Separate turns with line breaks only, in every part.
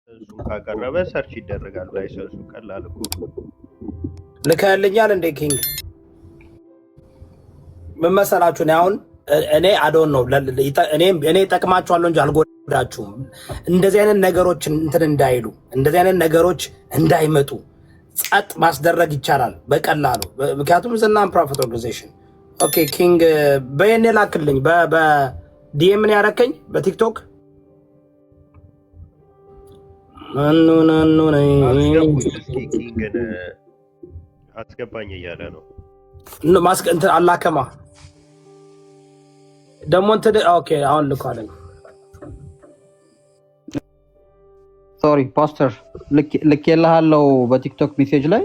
እሱን ካቀረበ ሰርች ይደረጋል። ላይሰንሱ ቀላል እኮ
ልከልኛል እንደ ኪንግ ምን መሰላችሁ ነው አሁን እኔ አዶን ነው እኔ ጠቅማችኋለሁ እንጂ አልጎዳችሁም። እንደዚህ አይነት ነገሮች እንትን እንዳይሉ እንደዚህ አይነት ነገሮች እንዳይመጡ ጸጥ ማስደረግ ይቻላል በቀላሉ። ምክንያቱም ዝናን ፕሮፊት ኦርጋናይዜሽን ኦኬ ኪንግ በየኔ ላክልኝ በዲኤም ምን ያረከኝ በቲክቶክ
ኪንግን አስገባኝ እያለ ነው
እንትን አላከማ ደግሞ እንትን ኦኬ አሁን ልኳለኝ።
ሶሪ ፓስተር ልኬልሃለሁ በቲክቶክ ሜሴጅ ላይ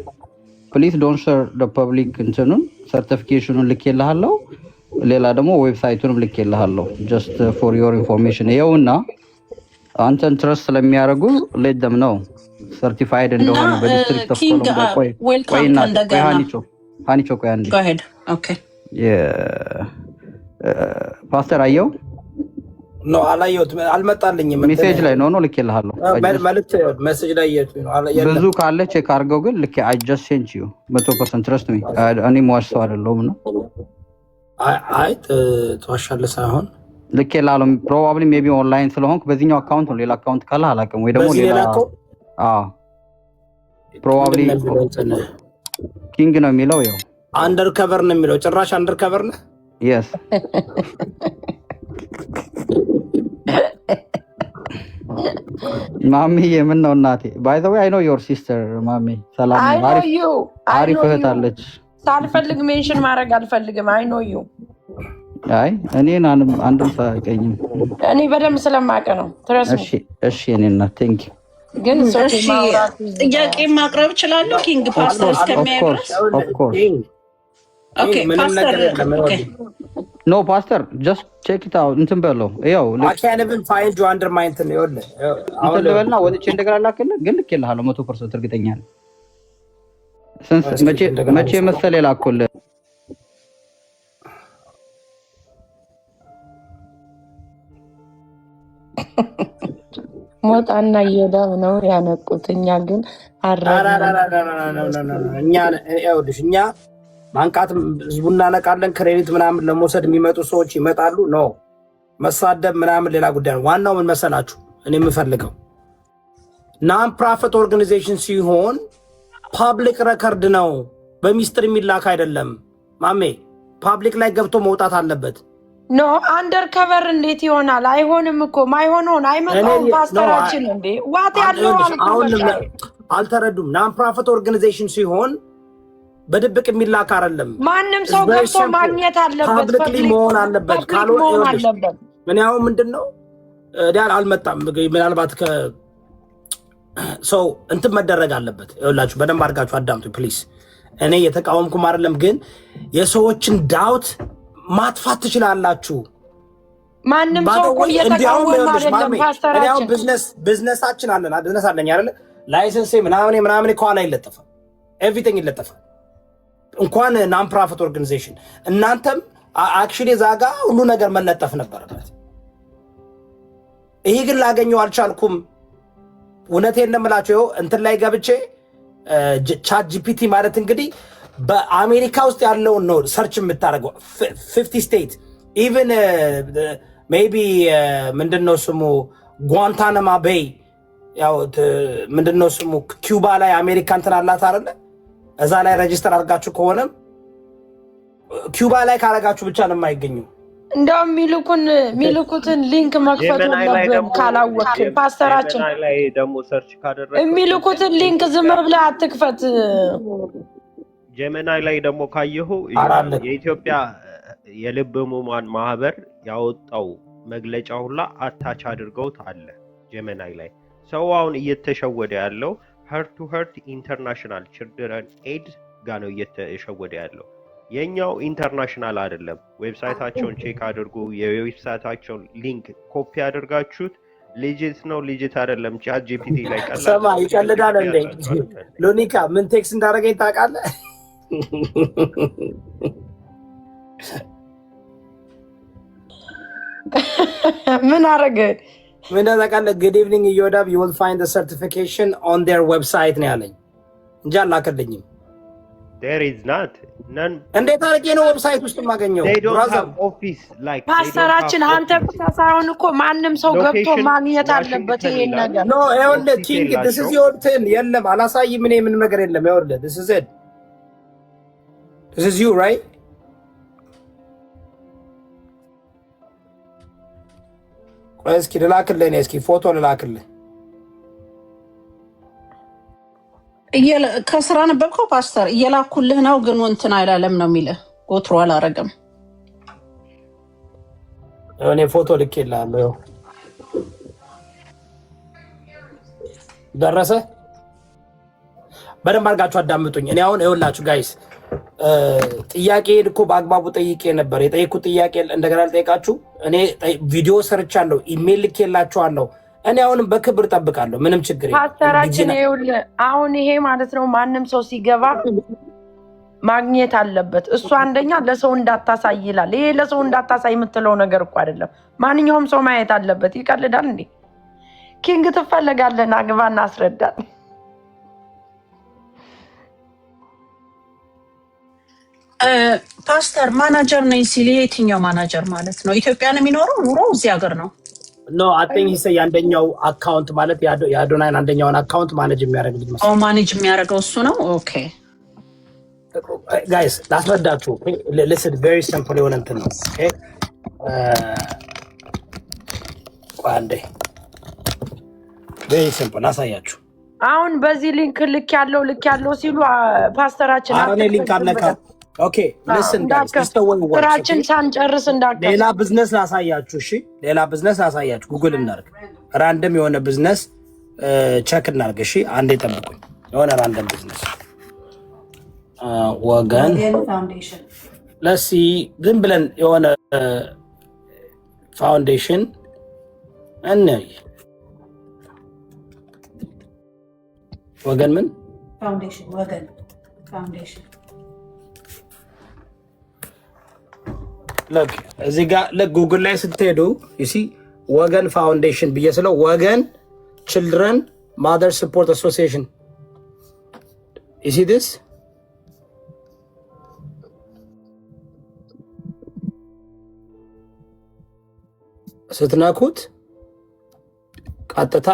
ፕሊዝ ዶንት ሼር ዘ ፐብሊክ እንትኑን ሰርቲፊኬሽኑን ልኬልሃለሁ። ሌላ ደግሞ ዌብሳይቱንም ልኬልሃለሁ ጀስት ፎር ዮር ኢንፎርሜሽን። ይኸውና አንተን ትረስት ስለሚያደርጉ ሌት ደም ነው ሰርቲፋይድ እንደሆነ በዲስትሪክት ኦፍ ኮሎምቢያ። ቆይና ሃኒቾ ቆይ አንዴ ፓስተር አየው
ኖ አላየሁትም፣ አልመጣልኝም።
ሜሴጅ ላይ ነው ልኬልሃለሁ።
መልዕክት ሜሴጅ ላይ
ብዙ ካለ ቼክ አድርገው። ግን ልኬ አይ ጀስት ሴንት ዩ 100% ትረስት ሚ እኔ መዋሽ ሰው አይደለሁም ነው።
አይ ተዋሻለህ ሳይሆን
ልኬልሃለሁ። ፕሮባብሊ ሜቢ ኦንላይን ስለሆንክ በዚህኛው አካውንት ነው። ሌላ አካውንት ካለ አላውቅም፣ ወይ ደግሞ ሌላ ፕሮባብሊ ኪንግ ነው የሚለው። ይኸው
አንደር ከቨር ነው የሚለው። ጭራሽ አንደር ከቨር ነው።
የስ ማሚ የምን ነው እናቴ? ባይ ዘ ዌይ አይ ኖ ዮር ሲስተር ማሚ። ሰላም አሪፍ እህት አለች።
ሳልፈልግ ሜንሽን ማድረግ አልፈልግም። አይ ኖ ዩ
አይ እኔን አንድም ሰው አያውቀኝም።
እኔ በደንብ ስለማውቅ ነው።
እሺ እኔ እና ቴንክ ዩ።
ግን ጥያቄ ማቅረብ እችላለሁ ኪንግ ፓስተር እስከሚያይ ድረስ?
ኦፍ ኮርስ
ኦኬ ፓስተር
ኖ ፓስተር ጀስት ቼክ ኢት አውት እንትን በለው። ይኸው
I can't even find you under my እንትን ይኸውልህ
እንትን ልበልና ወጥቼ እንደገና ላክልህ። ግን ልኬልሃለሁ 100% እርግጠኛ ነኝ። መቼ መሰለህ የላኩልህ?
ሞጣና እየዳው ነው ያነቁት። እኛ ግን
እኛ ማንቃት ህዝቡን እናነቃለን። ክሬዲት ምናምን ለመውሰድ የሚመጡ ሰዎች ይመጣሉ። ነው መሳደብ ምናምን ሌላ ጉዳይ ነው። ዋናው ምን መሰላችሁ እኔ የምፈልገው ናን ፕሮፊት ኦርጋናይዜሽን ሲሆን ፓብሊክ ሬከርድ ነው፣ በሚስጥር የሚላክ አይደለም። ማሜ ፓብሊክ ላይ ገብቶ መውጣት አለበት።
ኖ አንደር ከቨር እንዴት ይሆናል? አይሆንም እኮ ማይሆነውን አይመጣውም። ፓስተራችን እንዴ ዋት ያለው
አልተረዱም። ናን ፕሮፊት ኦርጋናይዜሽን ሲሆን በድብቅ የሚላክ አይደለም።
ማንም ሰው ገብቶ ማግኘት አለበት፣
ፐብሊክሊ መሆን አለበት። ካልሆነ ምን ያው ምንድነው ዳል አልመጣም። ምናልባት ሰው እንትን መደረግ አለበት። ይኸውላችሁ በደንብ አድርጋችሁ አዳምጡ ፕሊዝ። እኔ የተቃወምኩም አይደለም፣ ግን የሰዎችን ዳውት ማጥፋት ትችላላችሁ።
ማንም ሰው እየተቃወመ አይደለም። ፓስተራችን
ቢዝነሳችን አለን ቢዝነስ አለኝ አይደል? ላይሰንስ ምናምን ከኋላ ይለጠፋል፣ ኤቭሪቲንግ ይለጠፋል። እንኳን ናን ፕሮፊት ኦርጋናይዜሽን እናንተም አክቹሊ ዛጋ ሁሉ ነገር መለጠፍ ነበረበት። ይሄ ግን ላገኘው አልቻልኩም። እውነቴን እንደምላችሁ እንትን ላይ ገብቼ ቻት ጂፒቲ ማለት እንግዲህ በአሜሪካ ውስጥ ያለውን ነው ሰርች የምታደርገው 50 ስቴት ኢቨን ሜቢ ምንድነው ስሙ ጓንታናማ ቤይ ያው ምንድነው ስሙ ኪዩባ ላይ አሜሪካ እንትን አላት አይደለ? እዛ ላይ ሬጂስተር አድርጋችሁ ከሆነም ኪዩባ ላይ ካረጋችሁ ብቻ ነው የማይገኘው።
እንደውም ሚልኩትን ሊንክ መክፈት አለብን ካላወቅን። ፓስተራችን
ላይ ደግሞ ሰርች ካደረግን
የሚልኩትን ሊንክ ዝም ብለህ አትክፈት።
ጀመናይ ላይ ደግሞ ካየሁ የኢትዮጵያ የልብ ህሙማን ማህበር ያወጣው መግለጫ ሁላ አታች አድርገውት አለ ጀመናይ ላይ። ሰው አሁን እየተሸወደ ያለው ሀርት ቱ ሀርት ኢንተርናሽናል ችልድረን ኤድ ጋር ነው እየተሸወደ ያለው። የኛው ኢንተርናሽናል አይደለም። ዌብሳይታቸውን ቼክ አድርጉ። የዌብሳይታቸውን ሊንክ ኮፒ አድርጋችሁት ሌጂት ነው ሌጂት አይደለም ቻት ጂፒቲ ላይ ቀላል
ሰማ ይቀልዳል እንዴ? ሎኒካ ምን ቴክስት እንዳደረገኝ ታውቃለህ?
ምን አረገ?
ምን ታውቃለህ? good evening Yodab, you will find the certification on their website ነው ያለኝ እንጂ አላከልኝም።
there is not none
እንዴት አድርጌ ነው ዌብሳይት ውስጥ የማገኘው?
they don't have office like
ፓስተራችን አንተ ብቻ ሳይሆን እኮ ማንም ሰው ገብቶ ማግኘት አለበት ይሄን ነገር።
no ይኸውልህ ኪንግ this is your thing የለም አላሳይም እኔ ምን ነገር የለም ይኸውልህ this is it this is you right ቆይ እስኪ ልላክልህ እኔ እስኪ ፎቶ ልላክልህ
ከስራ ነበርኩ ፓስተር እየላኩልህ ነው ግን እንትን አይላለም ነው የሚልህ ጎትሮ አላረገም
እኔ ፎቶ ልኬልሃለሁ ደረሰ በደንብ አድርጋችሁ አዳምጡኝ እኔ አሁን ይኸውላችሁ ጋይስ ጥያቄ እኮ በአግባቡ ጠይቄ ነበር የጠየኩት ጥያቄ እንደገና ልጠይቃችሁ እኔ ቪዲዮ ሰርቻለሁ ኢሜል ልኬላችኋለሁ እኔ አሁንም በክብር ጠብቃለሁ ምንም ችግር የለም
ፓስተራችን ይኸውልህ አሁን ይሄ ማለት ነው ማንም ሰው ሲገባ ማግኘት አለበት እሱ አንደኛ ለሰው እንዳታሳይ ይላል ይሄ ለሰው እንዳታሳይ የምትለው ነገር እኮ አይደለም ማንኛውም ሰው ማየት አለበት ይቀልዳል እንዴ ኪንግ ትፈልጋለህ አግባና አስረዳን
ፓስተር ማናጀር ነኝ ሲል የትኛው ማናጀር ማለት ነው ኢትዮጵያ ነው የሚኖረው ኑሮ እዚህ ሀገር ነው
ኖ አጥኝ ይሰይ አንደኛው አካውንት ማለት ያዶናይን አንደኛውን አካውንት ማኔጅ የሚያደርግ ልጅ ማለት
ነው ማኔጅ የሚያደርገው እሱ ነው ኦኬ
ጋይስ ላስረዳችሁ listen very simple የሆነ እንትን ነው ኦኬ ቋንዴ very simple ላሳያችሁ
አሁን በዚህ ሊንክ ልክ ያለው ሲሉ ፓስተራችን
አሁን ሊንክ አለካ ኦኬ listen guys
ስራችን ሳንጨርስ እንዳከ
ሌላ ቢዝነስ ላሳያችሁ እሺ ሌላ ቢዝነስ ላሳያችሁ ጉግል እናርግ ራንደም የሆነ ቢዝነስ ቼክ እናርግ እሺ አንዴ ጠብቁኝ የሆነ ራንደም ቢዝነስ ወገን ፋውንዴሽን ለሲ ዝም ብለን የሆነ ፋውንዴሽን እንይ ወገን ምን
ፋውንዴሽን ወገን ፋውንዴሽን
look እዚህ ጋር ለጉግል ላይ ስትሄዱ you see ወገን ፋውንዴሽን ብየስለው ወገን children mother support association you see this ስትነኩት ቀጥታ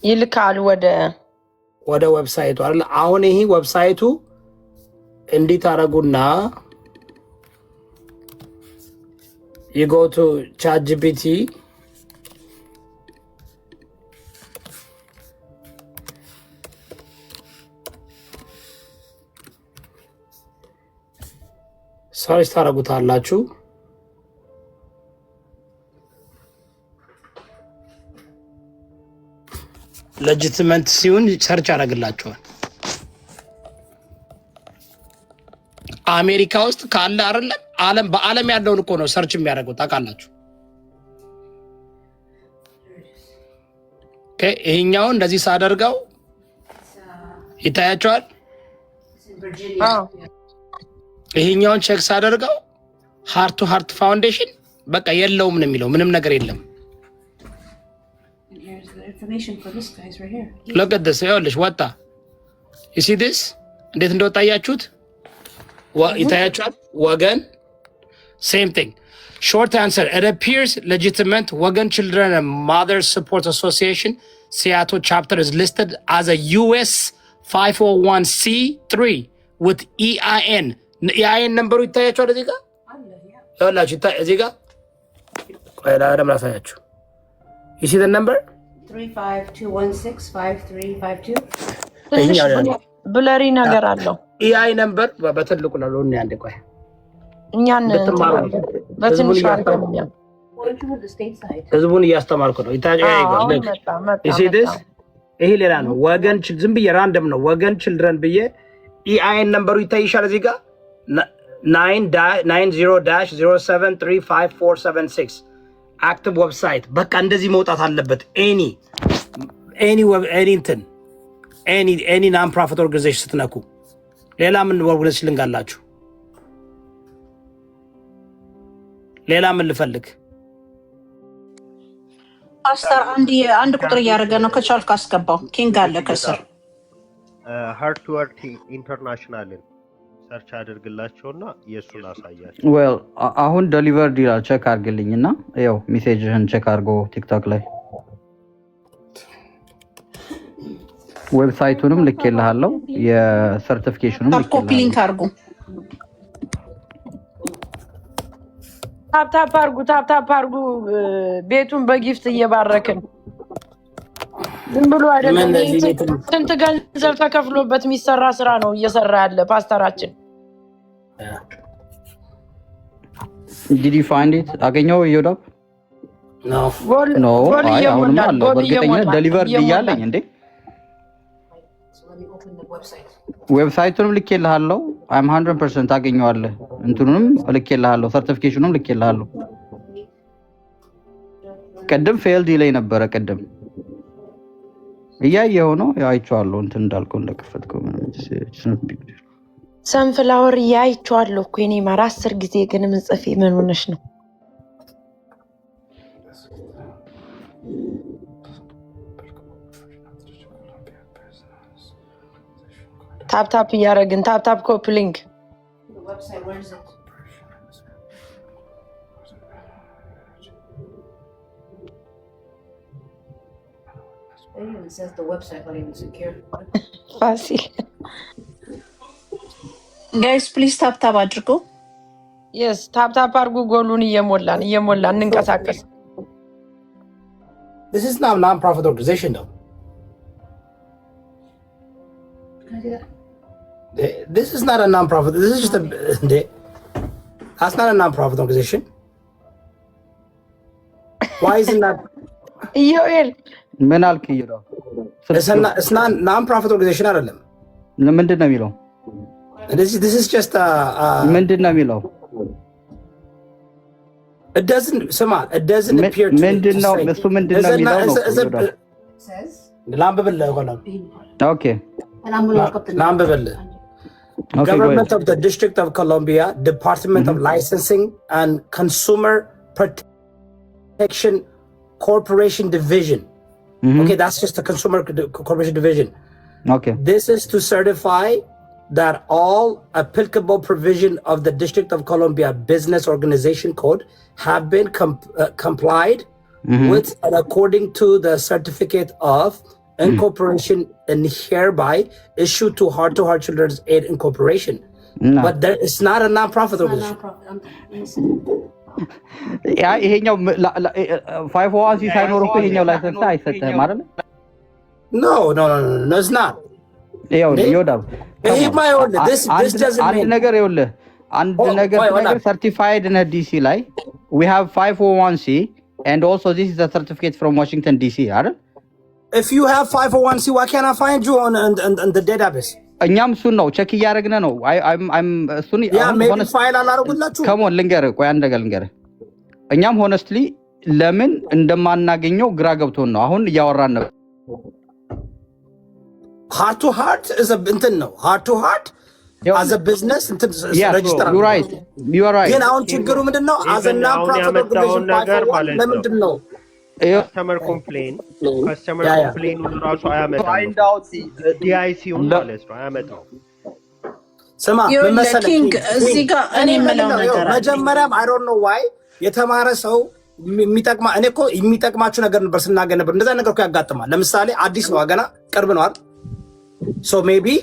ይልካል
ወደ ዌብሳይቱ አይደል አሁን ይሄ ዌብሳይቱ እንዴት አረጉና you go to ChatGPT ሰርች ታረጉታላችሁ ሌጂቲመንት ሲሆን ሰርች ያደርግላችኋል አሜሪካ ውስጥ ካለ አይደለም ዓለም በዓለም ያለውን እኮ ነው ሰርች የሚያደርጉት ታውቃላችሁ ኦኬ ይሄኛው እንደዚህ ሳደርገው ይታያችኋል ይሄኛውን ቼክ ሳደርገው ሃርት ቱ ሃርት ፋውንዴሽን በቃ የለውም ነው የሚለው ምንም ነገር የለም look at this ይኸውልሽ ወጣ you see this እንዴት እንደወጣያችሁት ይታያችኋል ወገን same thing short answer it appears legitimate Wagan Children and Mothers Support Association Seattle chapter is listed as a US 501c3 with EIN number ይታያችኋል እዚህ ጋር ይኸውላችሁ እዚህ ጋር ቆይ ለምን አሳያችሁ you see the number
3521653552 ብለሪ ነገር አለው
EI number በትልቁ ነው ለምን አንዴ ቆይ
እኛን በትንሽ አርገኛ
ህዝቡን እያስተማርኩ ነው ይሄ ሌላ ነው ወገን ዝም ብዬ ራንደም ነው ወገን ችልድረን ብዬ EIN ነምበሩ ይታይሻል እዚህ ጋር 90-073546 አክቲቭ ዌብሳይት በቃ እንደዚህ መውጣት አለበት ኤኒ ናን ፕሮፊት ኦርጋናይዜሽን ስትነኩ ሌላ ምን ወርውለሽ ልንጋላችሁ ሌላ ምን ልፈልግ
ፓስተር አንድ ቁጥር እያደረገ ነው። ከቻልክ አስገባው። ኪንግ አለ ከስር
ሃርት ወርክ ኢንተርናሽናልን ሰርች አድርግላቸውና የሱን አሳያቸው።
ዌል አሁን ዴሊቨርድ ይላል። ቼክ አድርግልኝና ያው ሜሴጅህን ቼክ አድርጎ ቲክቶክ ላይ ዌብሳይቱንም ልኬልሃለሁ የሰርቲፊኬሽኑም
ኮፒ ሊንክ አድርጉ።
ታፕ አድርጉ። ቤቱን በጊፍት እየባረክን ዝም ብሎ አይደለም። ስንት ገንዘብ ተከፍሎበት የሚሰራ ስራ ነው እየሰራ ያለ ፓስተራችን።
ዲድ ዩ ፋይንድ ኢት? አገኘው ይወዳብ ኖ አይ አሁንም አለ በእርግጠኝነት ዴሊቨርድ እያለኝ እንዴ ዌብሳይቱንም ልኬልሃለሁ። አይም 100% ታገኘዋለህ። እንትኑንም ልኬልሃለሁ፣ ሰርቲፊኬሽኑንም ልኬልሃለሁ። ቅድም ፌልድ ይለኝ ነበረ። ቅድም እያየኸው ነው አይቼዋለሁ። እንትን እንዳልከው እንደከፈትከው
ሰንፍላወር እያይቼዋለሁ እኮ የኔ ማር 10 ጊዜ ግን ምጽፌ ምን ሆነሽ ነው? ታፕ እያደረግን ታፕ ኮፒ ሊንክ ፋሲል
ጋይስ ፕሊዝ ታፕ አድርጉ።
የስ ታፕ አድርጉ። ጎሉን እየሞላን እንንቀሳቀስ።
This is not a non-profit organization though. This is not a non-profit. This is just that's not a non-profit organization. Why is it not?
Yoel.
ምን አልክ? ይለው
it's not non-profit organization አይደለም።
ምንድን ነው የሚለው?
This is just
ምንድን ነው የሚለው?
It doesn't appear to
ምንድን ነው እሱ ምንድን ነው የሚለው ነው?
ላምብልህ ሆነ
Okay.
ላምብልህ Government of the District of Columbia, Department of Licensing and Consumer Protection Corporation Division. Okay, that's just the Consumer Corporation Division.
Okay.
This is to certify that all applicable provision of the District of Columbia Business Organization Code have been complied with and according to the certificate of incorporation and hereby issued to Heart Children's Aid Incorporation. No. But it's not a non-profit organization.
ይሄኛው 501 ሳይኖር እኮ ይሄኛው ላይሰንስ አይሰጥህም አይደል?
No, it's not.
አንድ ነገር ይኸውልህ certified in DC ላይ we have 501c and also this is a certificate from Washington DC አይደል?
If you have 501c, why can't I find you on the database?
እኛም እሱን ነው ቼክ እያደረግን ነው። እሱን
maybe ፋይል አላደረጉላችሁ።
come on ልንገርህ፣ ቆይ አንድ ነገር ልንገርህ። እኛም ሆነስትሊ ለምን እንደማናገኘው ግራ ገብቶን ነው አሁን እያወራን ነው።
Heart to Heart is a እንትን ነው። Heart to Heart as a business እንትን register
you are right
ግን አሁን ችግሩ ምንድነው? as a non-profit organization ለምንድን ነው
ከስተመር ኮምፕሌን ራሱ አያመጣም። ዲአይሲውን ማለት ነው አያመጣም።
ስማ ምን መሰለህ
ኪንግ እዚህ ጋር እኔ የምለው ነገር
መጀመሪያም I don't know why የተማረ ሰው እኔ እኮ የሚጠቅማችሁ ነገር ነበር ስናገር ነበር። እንደዛ ነገር እኮ ያጋጥማል። ለምሳሌ አዲስ ነው ገና ቅርብ ነው አይደል? So maybe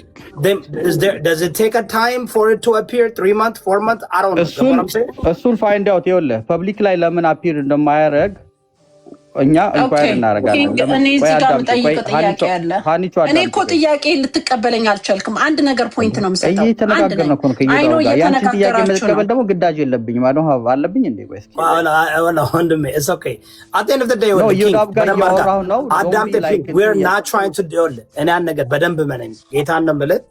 does it take a time for it to appear 3 months 4 months I don't know.
እሱን find out ይኸውልህ ፐብሊክ ላይ ለምን አፒር እንደማያደርግ እኛ እንኳን እናረጋለን።
እኔ እዚህ ጋር የምጠይቀው ጥያቄ አለ። እኔ እኮ ጥያቄ ልትቀበለኝ አልቻልክም። አንድ ነገር ፖይንት ነው የምሰጠው።
እየተነጋገርን እኮ ነው ከይሄዳው ጋር ያን ጥያቄ መቀበል ደግሞ ግዳጅ የለብኝም። አይ ዶንት ሃቭ አለብኝ እንዴ? ወይስ
ወንድሜ it's okay at the end of the day we're not trying to do it እኔ ያን ነገር በደንብ መነኝ ጌታን ነው የምልህ።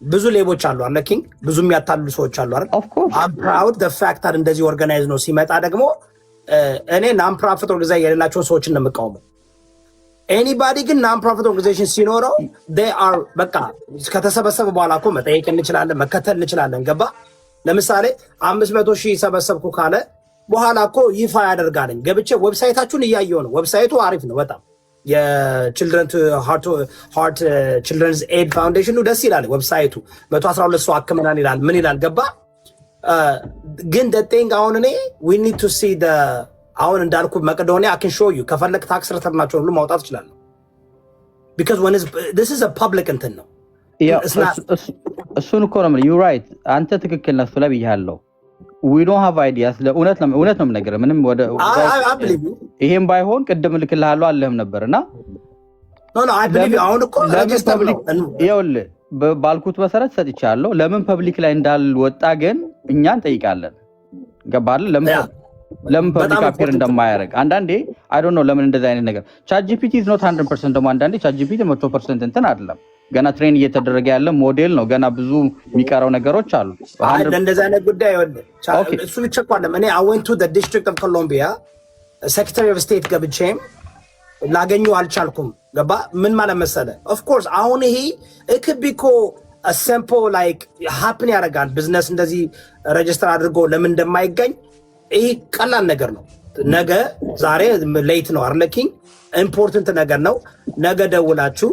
ብዙ ሌቦች አሉ አለ ኪንግ፣ ብዙ የሚያታልሉ ሰዎች አሉ አይደል? I'm proud the fact that እንደዚህ ኦርጋናይዝ ነው ሲመጣ ደግሞ እኔ ናን ፕሮፊት ኦርጋናይዜሽን የሌላቸውን ሰዎችን ነው የምቃወመው። ኤኒባዲ ግን ናን ፕሮፊት ኦርጋናይዜሽን ሲኖረው they are በቃ ከተሰበሰበ በኋላ እኮ መጠየቅ እንችላለን፣ መከተል እንችላለን። ገባ? ለምሳሌ 500,000 ሰበሰብኩ ካለ በኋላ እኮ ይፋ ያደርጋልኝ። ገብቼ ዌብሳይታችሁን እያየሁ ነው። ዌብሳይቱ አሪፍ ነው በጣም የችልድረን ሃርት ችልድረንስ ኤድ ፋውንዴሽኑ ደስ ይላል። ዌብሳይቱ 112 ሰው አክመናል ይላል። ምን ይላል ገባ። ግን ደጤንግ አሁን እኔ ዊ ኒድ ቱ ሲ አሁን እንዳልኩ መቄዶኒያ አይ ካን ሾው ዩ ከፈለክ ታክስ ሪተርናቸውን ሁሉ ማውጣት ይችላል። ቢካዝ when this is a public እንትን ነው።
እሱን እኮ ነው ዩ ራይት አንተ ትክክል ነህ ስለ ብያለሁ። we don't have ideas ለእውነት ነው የምነግርህ። ምንም ወደ ይሄም ባይሆን ቅድም ልክልሃለሁ አለህም ነበርና
ኖ አይ ቢሊቭ አሁን እኮ ረጅስተር ነው
ይኸውልህ ባልኩት መሰረት ሰጥቻለሁ። ለምን ፐብሊክ ላይ እንዳልወጣ ግን እኛ እንጠይቃለን። ገባህ? ለምን ፐብሊክ አፒር እንደማያደርግ አንዳንዴ አይ ዶንት ኖ ለምን እንደዛ አይነት ነገር ChatGPT is not 100% ደግሞ አንዳንዴ ChatGPT 100% እንትን አይደለም። ገና ትሬን እየተደረገ ያለ ሞዴል ነው። ገና ብዙ የሚቀረው ነገሮች አሉ።
እንደዛ አይነት ጉዳይ ይወልድ እሱ ብቻ እኮ አይደለም። እኔ I went to the District of Columbia Secretary of State ገብቼም ላገኘው አልቻልኩም። ገባ? ምን ማለት መሰለህ? of course አሁን ይሄ it could be a simple like happen ያደርጋል። ቢዝነስ እንደዚህ ሬጅስተር አድርጎ ለምን እንደማይገኝ ይሄ ቀላል ነገር ነው። ነገ ዛሬ ሌት ነው አይደል? ኪንግ ኢምፖርታንት ነገር ነው። ነገ ደውላችሁ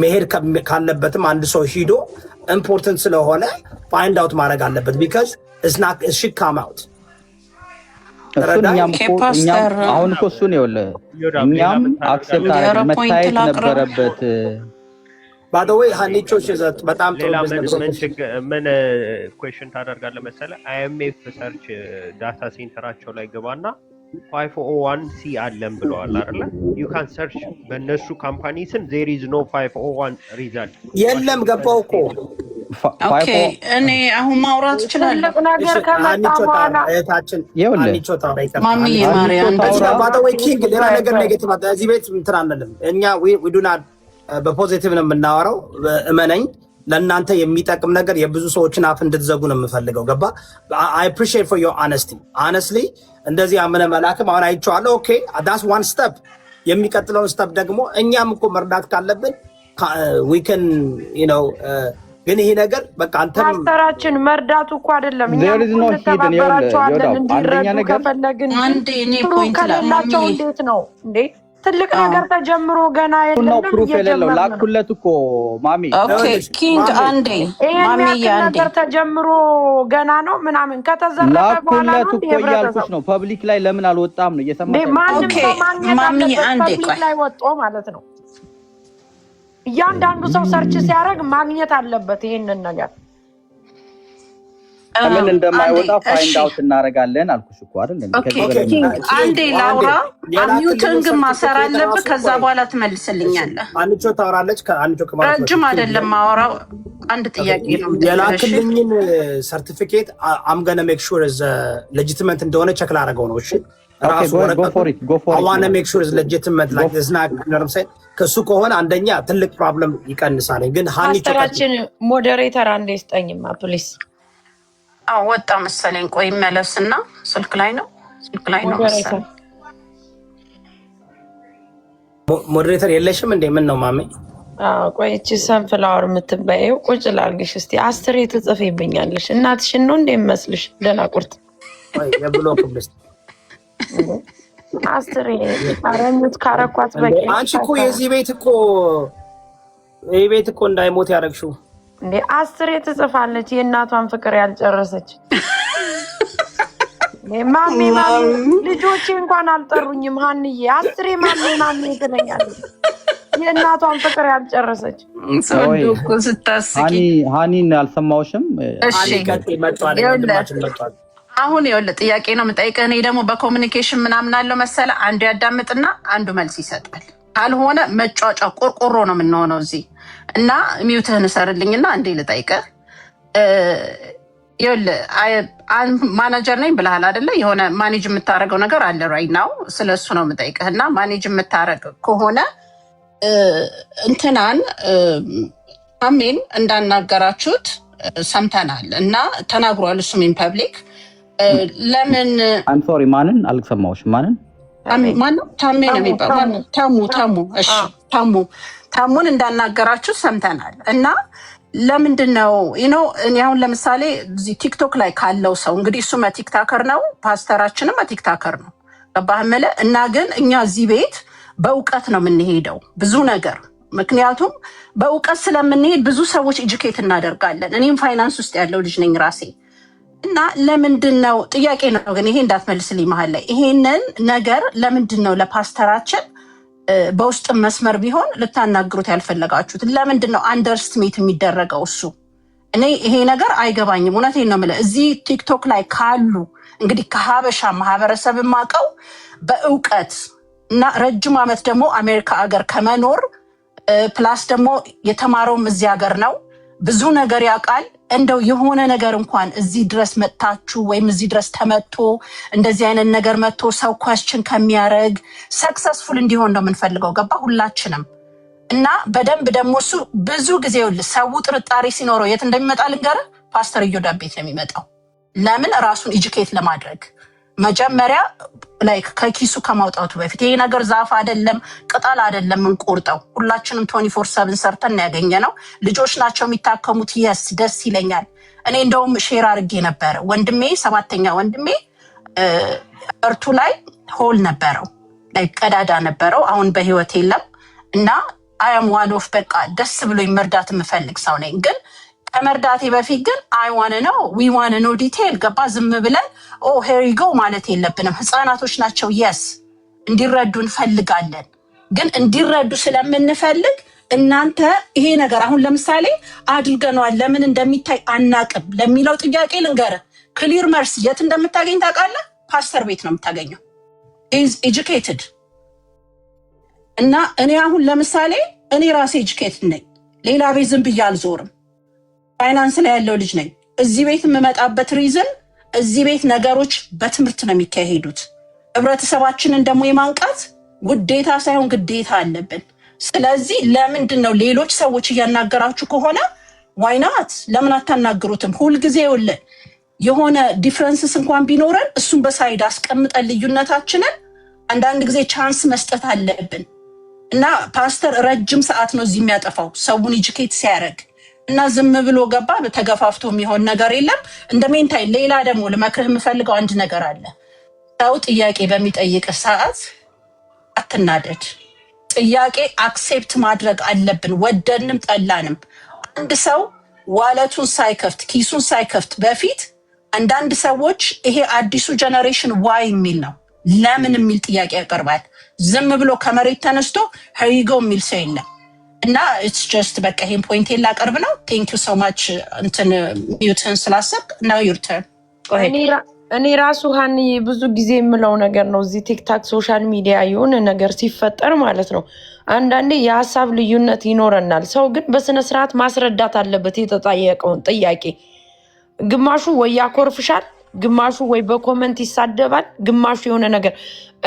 መሄድ ካለበትም አንድ ሰው ሂዶ ኢምፖርታንት ስለሆነ ፋይንድ አውት ማድረግ አለበት። ቢካዝ it's not it should come out
አሁን እኮ እሱን ይኸውልህ እኛም አክሴፕት አድርገን መታየት ነበረበት።
by the way ሀኒቾች በጣም ጥሩ
ምን ኩዌስችን ታደርጋለህ መሰለህ? IMF ሰርች ዳታ ሴንተራቸው ላይ ገባና 501c አለን ብለዋል አይደለ? you can search በእነሱ ካምፓኒ ስም there is no 501 result
የለም። ገባው እኮ
ኦኬ። እኔ አሁን ማውራት እችላለሁ።
ነገር ከመጣ በኋላ
ማሚ ማርያም
ባታወይ ኪንግ ሌላ ነገር ኔጌቲቭ እዚህ ቤት እንትን አንልም እኛ we do not በፖዚቲቭ ነው የምናወራው። እመነኝ ለእናንተ የሚጠቅም ነገር የብዙ ሰዎችን አፍ እንድትዘጉ ነው የምፈልገው። ገባ? I appreciate for your honesty honestly እንደዚህ አመነ መላክም አሁን አይቼዋለሁ። ኦኬ that's one step። የሚቀጥለውን step ደግሞ እኛም እኮ መርዳት ካለብን we can you know ግን ይሄ ነገር በቃ አንተም
ፓስተራችን መርዳቱ እኮ አይደለም። እኛም ተባበራቸዋለን እንዲረዱ ከፈለግን
አንዴ እኔ ፖይንት
ላቸው እንዴት ነው እንዴ? ትልቅ ነገር ተጀምሮ ገና
የለም ላኩለት እኮ ማሚ።
ኦኬ ኪንግ አንዴ ማሚ ያንዴ
ተጀምሮ ገና ነው ምናምን ከተዘረፈ በኋላ
ላኩለት እኮ እያልኩሽ ነው። ፐብሊክ ላይ ለምን አልወጣም ነው እየሰማሽ?
ኦኬ ማሚ አንዴ ቆይ
ላይ ወጣ ማለት ነው። እያንዳንዱ ሰው ሰርች ሲያደርግ ማግኘት አለበት ይሄንን ነገር።
ምን እንደማይወጣ ፋይንድ አውት እናደርጋለን አልኩሽ እኮ አይደል?
አንዴ ላውራ አሚዩቲንግ ማሰር አለብህ። ከዛ በኋላ ትመልስልኛለህ።
አንቺ ታወራለች። ከአንቺ ከማለት
ረጅም አይደለም ማወራው። አንድ ጥያቄ ነው
የላክልኝን ሰርቲፊኬት አም ገና ሜክ ሹር ኢዝ ሌጂቲሜት እንደሆነ ቸክ ላደርገው ነው። እሺ ራሱ I want to make sure it's legitimate like it's not you know what I'm saying ከሱ ከሆነ አንደኛ ትልቅ ፕሮብለም ይቀንሳል። ግን
ሀኒቾችን ሞዴሬተር አንዴ ስጠኝማ ፕሊዝ።
ወጣ መሰለኝ። ቆይ መለስና ስልክ ላይ ነው መሰለኝ።
ሞዴሬተር የለሽም እንዴ? ምን ነው ማሜ?
ቆይ እቺ ሰንፍላወር የምትበይው ቁጭ ላርግሽ እስቲ። አስትሬ ትጽፊብኛለሽ። እናትሽን ነው እንዴ መስልሽ? ደናቁርት
የብሎክ ብስት
አስትሬ አረሙት ካረኳት በቂ።
አንቺ እኮ የዚህ ቤት እኮ እንዳይሞት ያደረግሽው
እንዴ? አስትሬ ትጽፋለች የእናቷን ፍቅር ያልጨረሰች። ማሚ ልጆቼ እንኳን አልጠሩኝም። ሀንዬ አስትሬ ማሚ ትለኛለች። የእናቷን ፍቅር ያልጨረሰች
ሰውዱኩ ስታስቂ።
ሀኒን አልሰማሁሽም?
እሺ አሁን ይኸውልህ ጥያቄ ነው የምጠይቅህ። እኔ ደግሞ በኮሚኒኬሽን ምናምን አለው መሰለህ፣ አንዱ ያዳምጥና አንዱ መልስ ይሰጣል። ካልሆነ መጫጫ ቆርቆሮ ነው የምንሆነው እዚህ እና ሚውትህን እሰርልኝና እንዴ ልጠይቅህ። ይኸውልህ ማናጀር ነኝ ብለሃል አይደለ? የሆነ ማኔጅ የምታደርገው ነገር አለ ራይት ናው። ስለሱ ነው የምጠይቅህ። እና ማኔጅ የምታደርግ ከሆነ እንትናን አሜን እንዳናገራችሁት ሰምተናል እና ተናግሯል። እሱም ኢን ፐብሊክ ለምን
አም ሶሪ ማንን አልሰማሁሽም?
ማነው? ታሜ ነው የሚባለው። ታሙ እሺ ታሙን እንዳናገራችሁ ሰምተናል እና ለምንድነው እኔ አሁን ለምሳሌ እዚህ ቲክቶክ ላይ ካለው ሰው እንግዲህ እሱ ቲክታከር ነው፣ ፓስተራችንም ቲክታከር ነው ገባህመለ እና ግን እኛ እዚህ ቤት በእውቀት ነው የምንሄደው ብዙ ነገር ምክንያቱም በእውቀት ስለምንሄድ ብዙ ሰዎች ኤጁኬት እናደርጋለን። እኔም ፋይናንስ ውስጥ ያለው ልጅ ነኝ ራሴ እና ለምንድነው ጥያቄ ነው ግን ይሄ እንዳትመልስልኝ መሀል ላይ ይሄንን ነገር ለምንድነው ለፓስተራችን በውስጥ መስመር ቢሆን ልታናግሩት ያልፈለጋችሁት? ለምንድነው አንደርስቲሜት የሚደረገው? እሱ እኔ ይሄ ነገር አይገባኝም። እውነቴን ነው የምልህ። እዚህ ቲክቶክ ላይ ካሉ እንግዲህ ከሀበሻ ማህበረሰብ የማውቀው በእውቀት እና ረጅም ዓመት ደግሞ አሜሪካ ሀገር ከመኖር ፕላስ ደግሞ የተማረውም እዚህ ሀገር ነው፣ ብዙ ነገር ያውቃል። እንደው የሆነ ነገር እንኳን እዚህ ድረስ መጥታችሁ ወይም እዚህ ድረስ ተመቶ እንደዚህ አይነት ነገር መጥቶ ሰው ኳስችን ከሚያደርግ ሰክሰስፉል እንዲሆን ነው የምንፈልገው። ገባ ሁላችንም እና በደንብ ደግሞ እሱ ብዙ ጊዜ ሰው ጥርጣሬ ሲኖረው የት እንደሚመጣ ልንገርህ፣ ፓስተር እዮዳብ ቤት ነው የሚመጣው። ለምን? ራሱን ኤጁኬት ለማድረግ መጀመሪያ ላይክ ከኪሱ ከማውጣቱ በፊት ይሄ ነገር ዛፍ አይደለም ቅጠል አይደለም እንቆርጠው። ሁላችንም 24/7 ሰርተን ያገኘ ነው። ልጆች ናቸው የሚታከሙት። የስ ደስ ይለኛል። እኔ እንደውም ሼር አድርጌ ነበረ። ወንድሜ 7ኛ ወንድሜ እርቱ ላይ ሆል ነበረው፣ ላይ ቀዳዳ ነበረው። አሁን በህይወት የለም እና አያም ዋን ኦፍ በቃ ደስ ብሎኝ መርዳት የምፈልግ ሰው ነኝ። ግን ከመርዳቴ በፊት ግን አይ ዋን ነው ዊ ዋን ነው ዲቴል ገባ። ዝም ብለን ሄር ዩ ጎ ማለት የለብንም። ህፃናቶች ናቸው። የስ እንዲረዱ እንፈልጋለን። ግን እንዲረዱ ስለምንፈልግ እናንተ ይሄ ነገር አሁን ለምሳሌ አድርገነዋል ለምን እንደሚታይ አናቅም ለሚለው ጥያቄ ልንገርህ፣ ክሊር መርስ የት እንደምታገኝ ታውቃለህ? ፓስተር ቤት ነው የምታገኘው። ኢዝ ኤጁኬትድ እና እኔ አሁን ለምሳሌ እኔ ራሴ ኤጁኬትድ ነኝ። ሌላ ቤት ዝም ብዬ አልዞርም። ፋይናንስ ላይ ያለው ልጅ ነኝ። እዚህ ቤት የምመጣበት ሪዝን እዚህ ቤት ነገሮች በትምህርት ነው የሚካሄዱት። ህብረተሰባችንን ደግሞ የማንቃት ውዴታ ሳይሆን ግዴታ አለብን። ስለዚህ ለምንድን ነው ሌሎች ሰዎች እያናገራችሁ ከሆነ ዋይናት ለምን አታናግሩትም? ሁልጊዜ ይኸውልህ የሆነ ዲፍረንስስ እንኳን ቢኖረን እሱን በሳይድ አስቀምጠን ልዩነታችንን አንዳንድ ጊዜ ቻንስ መስጠት አለብን እና ፓስተር ረጅም ሰዓት ነው እዚህ የሚያጠፋው ሰውን ኤጁኬት ሲያደርግ እና ዝም ብሎ ገባ ተገፋፍቶ የሚሆን ነገር የለም። እንደ ሜንታይ ሌላ ደግሞ ልመክርህ የምፈልገው አንድ ነገር አለ። ሰው ጥያቄ በሚጠይቅ ሰዓት አትናደድ። ጥያቄ አክሴፕት ማድረግ አለብን ወደንም ጠላንም። አንድ ሰው ዋለቱን ሳይከፍት ኪሱን ሳይከፍት በፊት አንዳንድ ሰዎች ይሄ አዲሱ ጀነሬሽን ዋይ የሚል ነው ለምን የሚል ጥያቄ ያቀርባል። ዝም ብሎ ከመሬት ተነስቶ ሄሪጎ የሚል ሰው የለም። እና ኢትስ ጀስት በቃ ይሄን ፖይንት ላቀርብ ነው። ቴንክ ዩ ሶ ማች እንትን ሚውትን ስላሰብ ናው ዩር ተርን።
እኔ ራሱ ሀኒ ብዙ ጊዜ የምለው ነገር ነው እዚህ ቲክታክ ሶሻል ሚዲያ የሆነ ነገር ሲፈጠር ማለት ነው አንዳንዴ የሀሳብ ልዩነት ይኖረናል። ሰው ግን በስነስርዓት ማስረዳት አለበት የተጠየቀውን ጥያቄ። ግማሹ ወይ ያኮርፍሻል፣ ግማሹ ወይ በኮመንት ይሳደባል፣ ግማሹ የሆነ ነገር።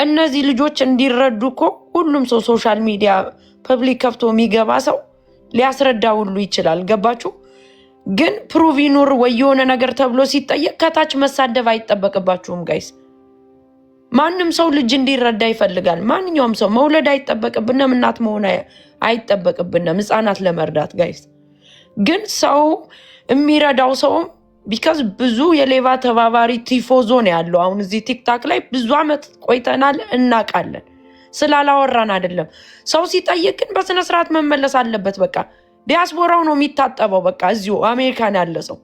እነዚህ ልጆች እንዲረዱ እኮ ሁሉም ሰው ሶሻል ሚዲያ ፐብሊክ ከፍቶ የሚገባ ሰው ሊያስረዳ ሁሉ ይችላል። ገባችሁ? ግን ፕሩቭ ይኑር ወይ የሆነ ነገር ተብሎ ሲጠየቅ ከታች መሳደብ አይጠበቅባችሁም ጋይስ። ማንም ሰው ልጅ እንዲረዳ ይፈልጋል። ማንኛውም ሰው መውለድ አይጠበቅብንም፣ እናት መሆን አይጠበቅብንም ህፃናት ለመርዳት ጋይስ። ግን ሰው የሚረዳው ሰውም ቢካዝ ብዙ የሌባ ተባባሪ ቲፎዞ ነው ያለው። አሁን እዚህ ቲክታክ ላይ ብዙ አመት ቆይተናል እናውቃለን። ስላላወራን አይደለም። ሰው ሲጠይቅ ግን በስነ ስርዓት መመለስ አለበት። በቃ ዲያስፖራው ነው የሚታጠበው። በቃ እዚሁ አሜሪካን ያለ ሰው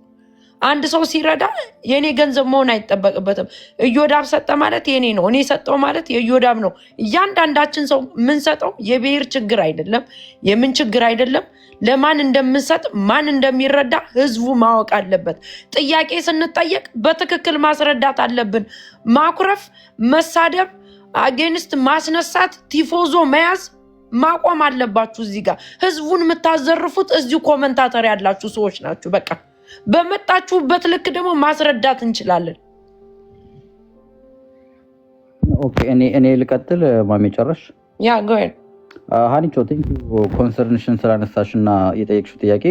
አንድ ሰው ሲረዳ የኔ ገንዘብ መሆን አይጠበቅበትም። እዮዳብ ሰጠ ማለት የኔ ነው፣ እኔ ሰጠው ማለት የእዮዳብ ነው። እያንዳንዳችን ሰው የምንሰጠው የብሔር ችግር አይደለም፣ የምን ችግር አይደለም። ለማን እንደምንሰጥ ማን እንደሚረዳ ህዝቡ ማወቅ አለበት። ጥያቄ ስንጠየቅ በትክክል ማስረዳት አለብን። ማኩረፍ፣ መሳደብ፣ አጌንስት ማስነሳት፣ ቲፎዞ መያዝ ማቆም አለባችሁ። እዚህ ጋር ህዝቡን የምታዘርፉት እዚሁ ኮመንታተር ያላችሁ ሰዎች ናችሁ። በቃ በመጣችሁበት ልክ ደግሞ ማስረዳት እንችላለን።
ኦኬ እኔ ልቀጥል። ማሜ ጨረሽ?
ያ ጎይ
ሃኒቾ ቴንክ ዩ ኮንሰርንሽን ስላነሳሽና የጠየቅሽው ጥያቄ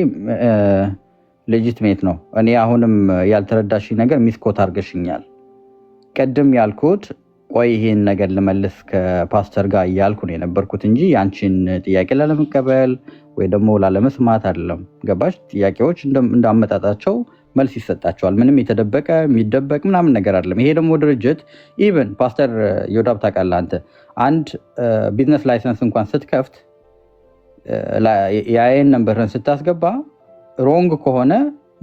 ሌጂትሜት ነው። እኔ አሁንም ያልተረዳሽኝ ነገር ሚስኮት አድርገሽኛል። ቀድም ያልኩት ቆይ ይሄን ነገር ልመልስ ከፓስተር ጋር እያልኩ ነው የነበርኩት እንጂ ያንቺን ጥያቄ ላለመቀበል ወይ ደግሞ ላለመስማት አይደለም። ገባሽ? ጥያቄዎች እንዳመጣጣቸው መልስ ይሰጣቸዋል። ምንም የተደበቀ የሚደበቅ ምናምን ነገር አይደለም። ይሄ ደግሞ ድርጅት ኢቨን ፓስተር ዮዳብ ታውቃለህ አንተ አንድ ቢዝነስ ላይሰንስ እንኳን ስትከፍት የአይን ነምበርን ስታስገባ ሮንግ ከሆነ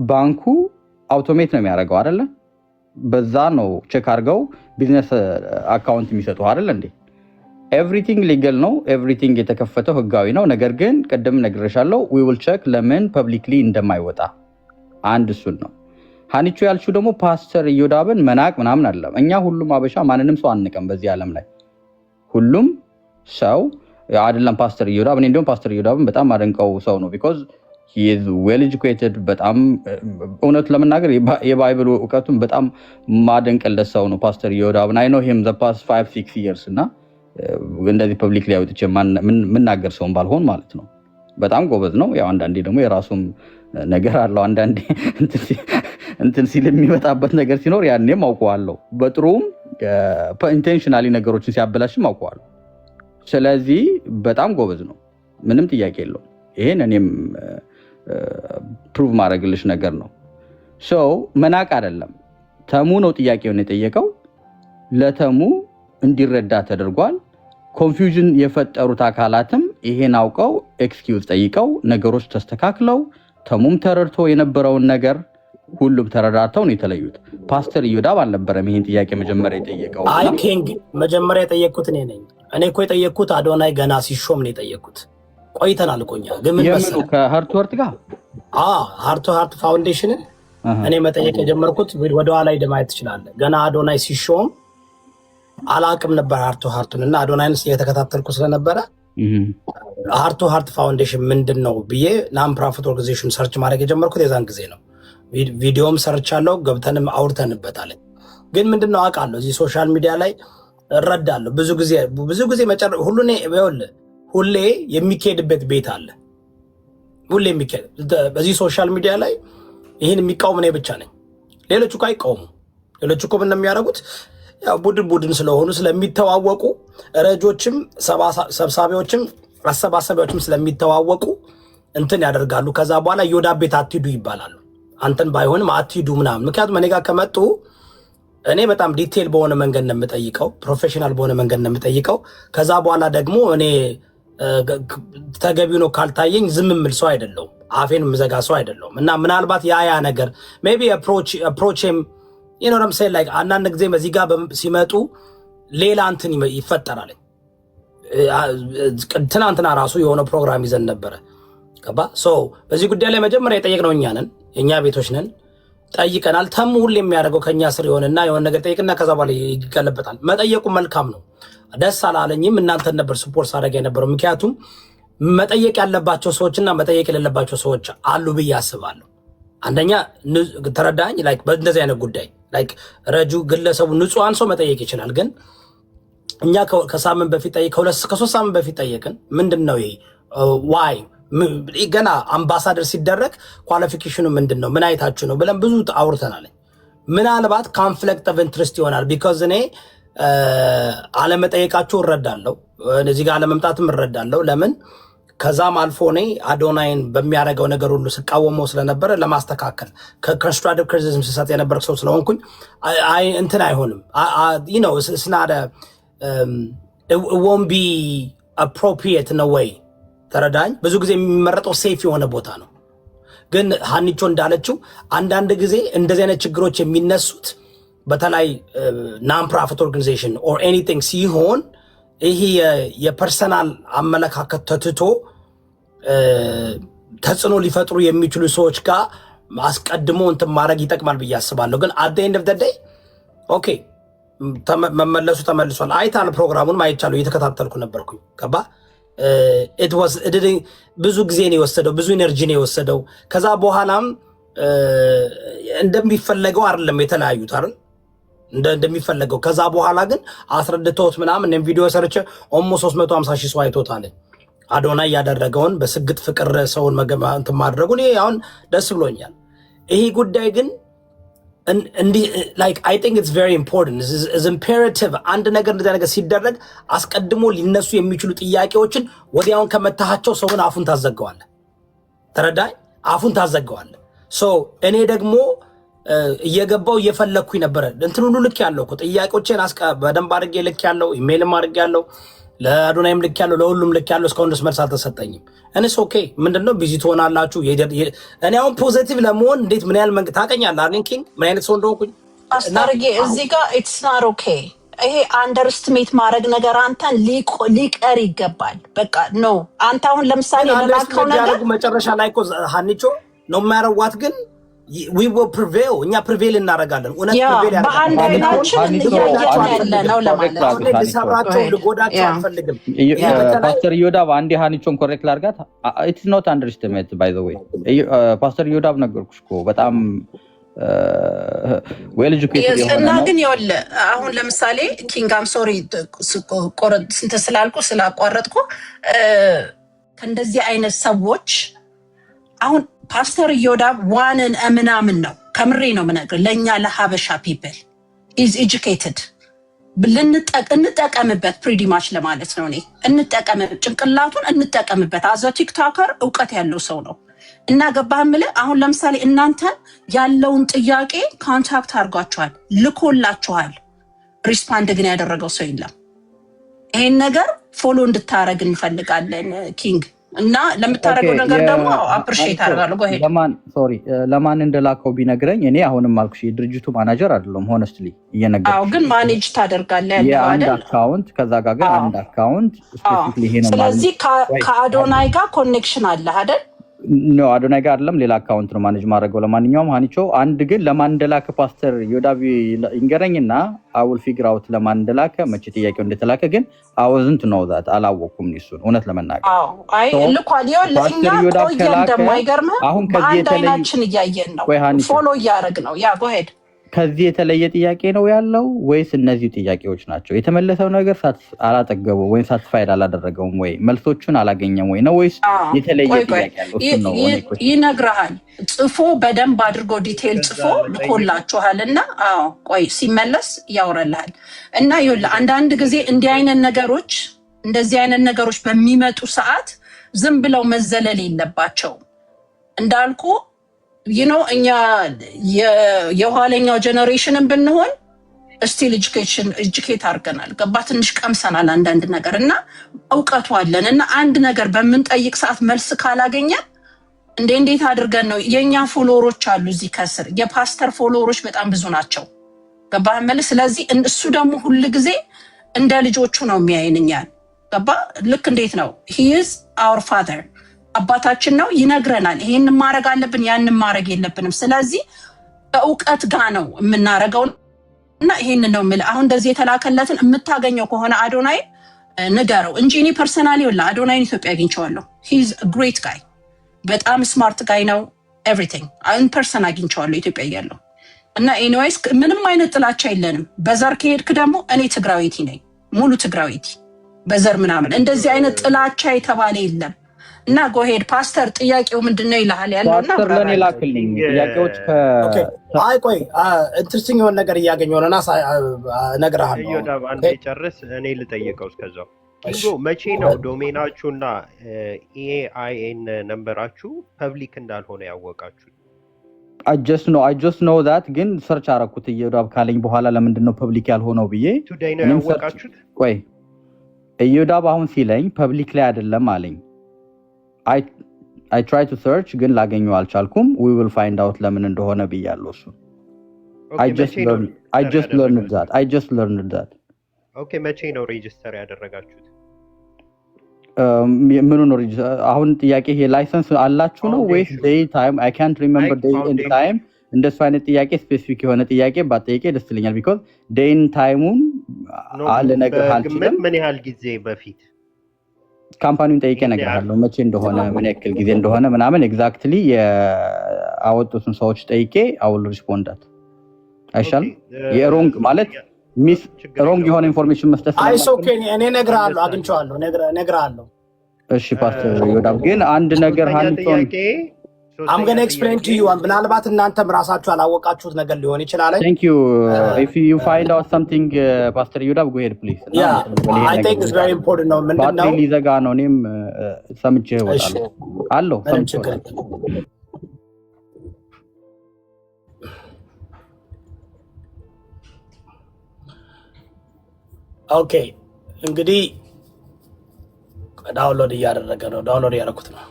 ባንኩ አውቶሜት ነው የሚያደርገው አይደለ? በዛ ነው ቼክ አድርገው ቢዝነስ አካውንት የሚሰጡ አይደለ እንዴ? ኤቭሪቲንግ ሊገል ነው። ኤቭሪቲንግ የተከፈተው ህጋዊ ነው። ነገር ግን ቅድም ነግሬሻለሁ ዊ ዊል ቼክ ለምን ፐብሊክሊ እንደማይወጣ አንድ እሱን ነው። ሀኒቾ ያልሽው ደግሞ ፓስተር ኢዮዳብን መናቅ ምናምን አይደለም። እኛ ሁሉም አበሻ ማንንም ሰው አንቀም በዚህ ዓለም ላይ ሁሉም ሰው አይደለም ፓስተር ኢዮዳብ። እኔ እንደውም ፓስተር ኢዮዳብን በጣም አደንቀው ሰው ነው ቢኮዝ he is well educated በጣም እውነት ለመናገር የባይብል እውቀቱን በጣም ማደንቀለት ሰው ነው ፓስተር ኢዮዳብን። አይ ኖ ሂም the past 5-6 years እና እንደዚህ ፐብሊክ ላይ አውጥቼ ምናገር ሰውን ባልሆን ማለት ነው። በጣም ጎበዝ ነው። ያው አንዳንዴ ደግሞ የራሱም ነገር አለው። አንዳንዴ እንትን ሲል የሚመጣበት ነገር ሲኖር ያኔም አውቀዋለሁ። በጥሩም ኢንቴንሽናሊ ነገሮችን ሲያበላሽም አውቀዋለሁ። ስለዚህ በጣም ጎበዝ ነው፣ ምንም ጥያቄ የለውም። ይሄን እኔም ፕሩቭ ማድረግልሽ ነገር ነው። ሰው መናቅ አይደለም። ተሙ ነው ጥያቄውን የጠየቀው። ለተሙ እንዲረዳ ተደርጓል። ኮንፊውዥን የፈጠሩት አካላትም ይሄን አውቀው ኤክስኪውዝ ጠይቀው ነገሮች ተስተካክለው ተሙም ተረድቶ የነበረውን ነገር ሁሉም ተረዳተው ነው የተለዩት። ፓስተር ኢዮዳብ አልነበረም ይሄን ጥያቄ መጀመሪያ የጠየቀው።
አይ ኪንግ መጀመሪያ የጠየቅኩት እኔ ነኝ። እኔ እኮ የጠየቅኩት አዶናይ ገና ሲሾም ነው የጠየቅኩት። ቆይተናል እኮ እኛ ግን ምን መሰለህ
ከሀርት ወርት ጋር
ሃርት ፋውንዴሽንን እኔ መጠየቅ የጀመርኩት ወደኋላ ሄደህ ማየት ትችላለህ። ገና አዶናይ ሲሾም አላቅም ነበር ሃርቱን እና አዶናይን እየተከታተልኩ ስለነበረ ሃርት ፋውንዴሽን ምንድን ነው ብዬ ናን ፕሮፊት ኦርጋናይዜሽን ሰርች ማድረግ የጀመርኩት የዛን ጊዜ ነው። ቪዲዮም ሰርች አለው ገብተንም አውርተንበታል። ግን ምንድነው አውቃለሁ እዚህ ሶሻል ሚዲያ ላይ እረዳለሁ። ብዙ ጊዜ ሁሌ የሚካሄድበት ቤት አለ። ሁሌ የሚካሄድ በዚህ ሶሻል ሚዲያ ላይ ይህን የሚቃወም እኔ ብቻ ነኝ። ሌሎቹ እኮ አይቃወሙ። ሌሎቹ እኮ ምን የሚያደርጉት ያው ቡድን ስለሆኑ ስለሚተዋወቁ ረጆችም ሰብሳቢዎችም አሰባሳቢዎችም ስለሚተዋወቁ እንትን ያደርጋሉ። ከዛ በኋላ ኢዮዳብ ቤት አትሂዱ ይባላሉ። አንተን ባይሆንም አትሂዱ ምናምን። ምክንያቱም እኔ ጋር ከመጡ እኔ በጣም ዲቴል በሆነ መንገድ ነው የምጠይቀው፣ ፕሮፌሽናል በሆነ መንገድ ነው የምጠይቀው። ከዛ በኋላ ደግሞ እኔ ተገቢው ነው ካልታየኝ ዝም የምል ሰው አይደለሁም፣ አፌን የምዘጋ ሰው አይደለሁም። እና ምናልባት ያ ነገር ሜቢ አፕሮችም ይኖረም ሳይ ላይክ አንዳንድ ጊዜ በዚህ ጋር ሲመጡ ሌላ እንትን ይፈጠራል። ትናንትና ራሱ የሆነ ፕሮግራም ይዘን ነበረ ገባ። በዚህ ጉዳይ ላይ መጀመሪያ የጠየቅነው እኛ ነን፣ የእኛ ቤቶች ነን፣ ጠይቀናል። ተሙ ሁሌ የሚያደርገው ከእኛ ስር የሆነና የሆነ ነገር ጠይቅና ከዛ በኋላ ይገለበጣል። መጠየቁ መልካም ነው፣ ደስ አላለኝም። እናንተን ነበር ስፖርት ሳደርግ የነበረው። ምክንያቱም መጠየቅ ያለባቸው ሰዎችና መጠየቅ የሌለባቸው ሰዎች አሉ ብዬ አስባለሁ። አንደኛ ተረዳኝ፣ ላይክ በእንደዚህ አይነት ጉዳይ ላይክ ረጁ ግለሰቡ ንጹሃን ሰው መጠየቅ ይችላል። ግን እኛ ከሳምንት በፊት ከ3 ሳምንት በፊት ጠየቅን። ምንድን ነው ይሄ ዋይ ገና አምባሳደር ሲደረግ ኳሊፊኬሽኑ ምንድን ነው ምን አይታችሁ ነው ብለን ብዙ አውርተናል። ምናልባት ኮንፍሊክት ኦፍ ኢንትረስት ይሆናል። ቢኮዝ እኔ አለመጠየቃችሁ እረዳለሁ፣ እዚህ ጋር አለመምጣትም እረዳለሁ። ለምን ከዛም አልፎ እኔ አዶናይን በሚያደርገው ነገር ሁሉ ስቃወመው ስለነበረ ለማስተካከል ከኮንስትራክቲቭ ክሪቲሲዝም ስሰጥ የነበረ ሰው ስለሆንኩኝ እንትን አይሆንም ስናደ ወን ቢ አፕሮፕሪየት ነው ወይ ተረዳኝ። ብዙ ጊዜ የሚመረጠው ሴፍ የሆነ ቦታ ነው። ግን ሀኒቾ እንዳለችው አንዳንድ ጊዜ እንደዚህ አይነት ችግሮች የሚነሱት በተለይ ናን ፕሮፊት ኦርጋናይዜሽን ኦር ኤኒቲንግ ሲሆን ይሄ የፐርሰናል አመለካከት ተትቶ ተጽዕኖ ሊፈጥሩ የሚችሉ ሰዎች ጋር አስቀድሞ እንትን ማድረግ ይጠቅማል ብዬ አስባለሁ። ግን አት ዘ ኤንድ ኦፍ ዘ ዴይ ኦኬ መመለሱ ተመልሷል። አይታል ፕሮግራሙን አይቻለሁ፣ እየተከታተልኩ ነበርኩኝ ገባ። ብዙ ጊዜ ነው የወሰደው፣ ብዙ ኤነርጂ ነው የወሰደው። ከዛ በኋላም እንደሚፈለገው አይደለም የተለያዩት አይደል እንደሚፈለገው። ከዛ በኋላ ግን አስረድተውት ምናምን ቪዲዮ ሰርቼ ኦሞ 350 ሺህ ሰው አይቶታል። አዶናይ ያደረገውን በስግጥ ፍቅር ሰውን እንትን ማድረጉን አሁን ደስ ብሎኛል። ይሄ ጉዳይ ግን like I think it's very important. It's imperative. አንድ ነገር እንደዛ ነገር ሲደረግ አስቀድሞ ሊነሱ የሚችሉ ጥያቄዎችን ወዲያውን ከመታሃቸው ሰውን አፉን ታዘጋዋለህ። ተረዳኝ? አፉን ታዘጋዋለህ። እኔ ደግሞ እየገባው እየፈለኩኝ ነበር። እንትን ሁሉ ልክ ያለው እኮ ጥያቄዎችን በደንብ አድርጌ ልክ ያለው ኢሜይልም አድርጌ ያለው ለአዶናይም ልክ ያለው ለሁሉም ልክ ያለው እስካሁን ድረስ መልስ አልተሰጠኝም። እኔስ ኦኬ ምንድነው ቢዚ ትሆናላችሁ። እኔ አሁን ፖዚቲቭ ለመሆን እንዴት ምን ያህል መንገድ ታውቀኛለህ አይደል ኪንግ ምን አይነት ሰው እንደሆንኩኝ
አስታርጌ እዚህ ጋር ኢትስ ናት ኦኬ። ይሄ አንደርስትሜት ማድረግ ነገር አንተን ሊቀር ይገባል። በቃ ኖ አንተ አሁን ለምሳሌ ለላከው ነገር
መጨረሻ ላይ እኮ ሀኒቾ ነው የሚያረዋት ግን we will prevail እኛ prevail እናደርጋለን። እውነት prevail ያደርጋል።
በአንድ አይናችን እያየን ያለ ነው ለማለት ነው።
ለሰራቸው ልጎዳቸው አልፈልግም።
ፓስተር ዮዳብ አንዴ ሀኒቾን ኮሬክት ላድርጋት። it's not underestimate by the way ፓስተር ዮዳብ ነገርኩሽ እኮ በጣም ዌል ኤጁኬትድ የሆነ
እና ግን ይኸውልህ አሁን ለምሳሌ ኪንጋም ሶሪ ስንት ስላልኩ ስላቋረጥኩ ከእንደዚህ አይነት ሰዎች አሁን ፓስተር ዮዳብ ዋንን ምናምን ነው ከምሬ ነው የምነግርህ። ለእኛ ለሀበሻ ፒፕል ኢዝ ኤጁኬትድ እንጠቀምበት ፕሪዲማች ለማለት ነው። እኔ ጭንቅላቱን እንጠቀምበት። አዘ ቲክቶከር እውቀት ያለው ሰው ነው እና ገባህ የምልህ አሁን ለምሳሌ እናንተን ያለውን ጥያቄ ኮንታክት አድርጓችኋል፣ ልኮላችኋል። ሪስፓንድ ግን ያደረገው ሰው የለም። ይሄን ነገር ፎሎ እንድታረግ እንፈልጋለን ኪንግ እና ለምታረገው ነገር ደግሞ አፕሪሺየት አደርጋለሁ። ጎሄድ
ለማን እንደላከው ቢነግረኝ እኔ አሁንም አልኩሽ የድርጅቱ ማናጀር አይደለም ሆነስትሊ እየነገርኩሽ።
አዎ ግን ማኔጅ ታደርጋለህ ያለው አይደል?
አንድ አካውንት ከዛ ጋር ግን አንድ አካውንት ስፔሲፊክሊ ይሄ ነው ማለት።
ስለዚህ ከአዶናይ ጋር ኮኔክሽን አለ አይደል?
ኖ አዶናይ ጋር አይደለም፣ ሌላ አካውንት ነው ማኔጅ ማድረገው። ለማንኛውም ሀኒቾ አንድ ግን ለማን እንደላከ ፓስተር ዮዳብ ይንገረኝና አውል ፊግር አውት ለማን እንደላከ መቼ ጥያቄው እንደተላከ ግን አወዝንት ነው ዛት አላወኩም እሱን እውነት ለመናገር።
አዎ አይ ልኳል ለእኛ ቆየ እንደማይገርምህ አሁን ከዚህ የተለየችን እያየን ነው ፎሎ እያደረግ ነው። ያ ጎሄድ
ከዚህ የተለየ ጥያቄ ነው ያለው ወይስ እነዚህ ጥያቄዎች ናቸው? የተመለሰው ነገር አላጠገበው ወይም ሳትስፋይድ አላደረገውም ወይ መልሶቹን አላገኘም ወይ ነው ወይስ የተለየ ጥያቄ ያለው? እሱ ነው
ይነግርሃል። ጽፎ በደንብ አድርጎ ዲቴል ጽፎ ልኮላችኋል እና አዎ ቆይ ሲመለስ ያወራልሃል። እና ይኸውልህ አንዳንድ ጊዜ እንደዚህ አይነት ነገሮች በሚመጡ ሰዓት ዝም ብለው መዘለል የለባቸው እንዳልኩ እኛ የኋለኛው ጀነሬሽንን ብንሆን ስቲል ኤጁኬት አድርገናል። ገባ ትንሽ ቀምሰናል አንዳንድ ነገር እና እውቀቱ አለን እና አንድ ነገር በምንጠይቅ ሰዓት መልስ ካላገኘን እንዴት አድርገን ነው? የእኛ ፎሎወሮች አሉ እዚህ ከስር የፓስተር ፎሎወሮች በጣም ብዙ ናቸው። ገባ መለ ስለዚህ እሱ ደግሞ ሁል ጊዜ እንደ ልጆቹ ነው የሚያይንኛል። ገባ ልክ እንዴት ነው he is our father አባታችን ነው ይነግረናል። ይሄን ማድረግ አለብን ያንን ማድረግ የለብንም። ስለዚህ በእውቀት ጋር ነው የምናረገው እና ይሄን ነው የምልህ። አሁን እንደዚህ የተላከለትን የምታገኘው ከሆነ አዶናይ ንገረው እንጂ እኔ ፐርሰናሊ አዶናይን ኢትዮጵያ አግኝቼዋለሁ። he is a great guy በጣም ስማርት ጋይ ነው everything አን ፐርሰን አግኝቼዋለሁ ኢትዮጵያ ያለው እና ኤኒዌይስ ምንም አይነት ጥላቻ የለንም። በዘር ከሄድክ ደግሞ እኔ ትግራዊቲ ነኝ ሙሉ ትግራዊቲ በዘር ምናምን እንደዚህ አይነት ጥላቻ የተባለ የለም። እና ጎሄድ ፓስተር ጥያቄው ምንድነው ይልሃል ያለውና
ፓስተር ለኔ ላክልኝ ጥያቄዎች
አይ ቆይ ኢንትረስቲንግ የሆነ ነገር እያገኘው ነውና እነግርሃለሁ።
ዮዳብ አንዴ ጨርስ እኔ ልጠይቀው እስከዛው መቼ ነው ዶሜናችሁና ኤአይኤን ነምበራችሁ ፐብሊክ እንዳልሆነ ያወቃችሁ?
I just know that ግን ሰርች አረኩት ዮዳብ ካለኝ በኋላ ለምንድን ነው ፐብሊክ ያልሆነው ብዬ
ቱዴይ ነው ያወቃችሁት?
ቆይ ዮዳብ አሁን ሲለኝ ፐብሊክ ላይ አይደለም አለኝ። I try to search ግን ላገኘው አልቻልኩም። we will find out ለምን እንደሆነ ብያለሁ። እሱ I just learned that
ኦኬ መቼ ነው ሬጂስተር ያደረጋችሁት?
ምኑ ነው አሁን ጥያቄ ይሄ ላይሰንስ አላችሁ ነው ወይስ day time? I can't remember day and time እንደሱ አይነት ጥያቄ ስፔሲፊክ የሆነ ጥያቄ ባጠይቄ ደስ ይለኛል። because day and time-ኡን አለ ነገር አልችልም።
ምን ያህል ጊዜ በፊት
ካምፓኒውን ጠይቄ እነግርሃለሁ መቼ እንደሆነ ምን ያክል ጊዜ እንደሆነ ምናምን ኤግዛክትሊ ያወጡትን ሰዎች ጠይቄ አውል ሪስፖንዳት አይሻልም? የሮንግ ማለት ሚስ ሮንግ የሆነ ኢንፎርሜሽን መስጠት
አይስ ኦኬ እኔ እነግርሃለሁ አግኝቼዋለሁ እነግርሃለሁ።
እሺ ፓስተር ዮዳብ ግን አንድ ነገር ሃንቶን
I'm going to explain to you ምናልባት እናንተም ራሳችሁ አላወቃችሁት ነገር ሊሆን ይችላል
Thank you if you find out something Pastor Yuda go ahead please
Yeah I think it's very important ነው ምንድነው
ባትሪ ሊዘጋ ነው እኔም ሰምቼ እወጣለሁ አለው ሰምቼ
ኦኬ እንግዲህ ዳውንሎድ እያደረገ ነው ዳውንሎድ ያደረኩት ነው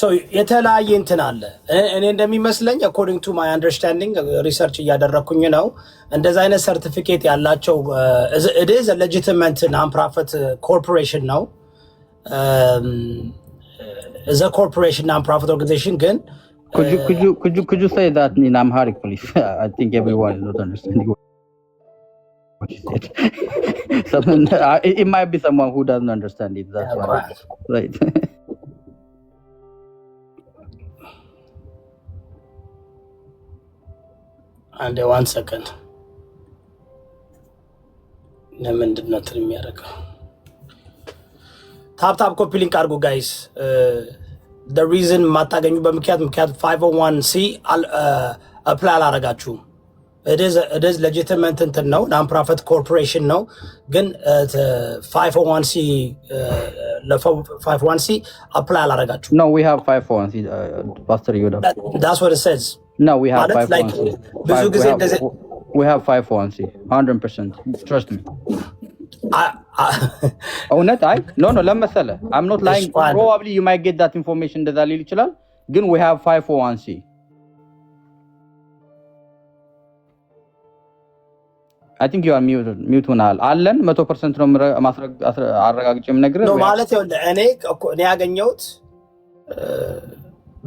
So የተለያየ እንትን አለ እኔ እንደሚመስለኝ according to my understanding research እያደረኩኝ ነው እንደዛ አይነት ሰርቲፊኬት ያላቸው it is a legitimate non-profit corporation ነው is a corporation non-profit organization ግን
could you say that in Amharic please I think everyone is not understanding what you said someone it might be someone who doesn't understand it that's why right
and 1 second ለምንድን ነው ትሪም ያደረገው ታፕ ኮፒ ሊንክ አድርጉ ጋይስ the reason ማታገኙ በምክንያት 501c apply አላረጋችሁም it is legitimate እንትን ነው non profit corporation ነው ግን 501c 501c apply አላረጋችሁም
No we have 501c Pastor Yuda
That's what it says
No, we have 501c. We have 501c. 100%. Trust me. Oh, not I? No, let me tell you. I'm not lying. Probably you might get that information that I little chilal. Again, we have 501c. I think you are mute now. Allen, 100% ነው አረጋግጬ የምነግርህ
ነው ማለት እኔ ያገኘሁት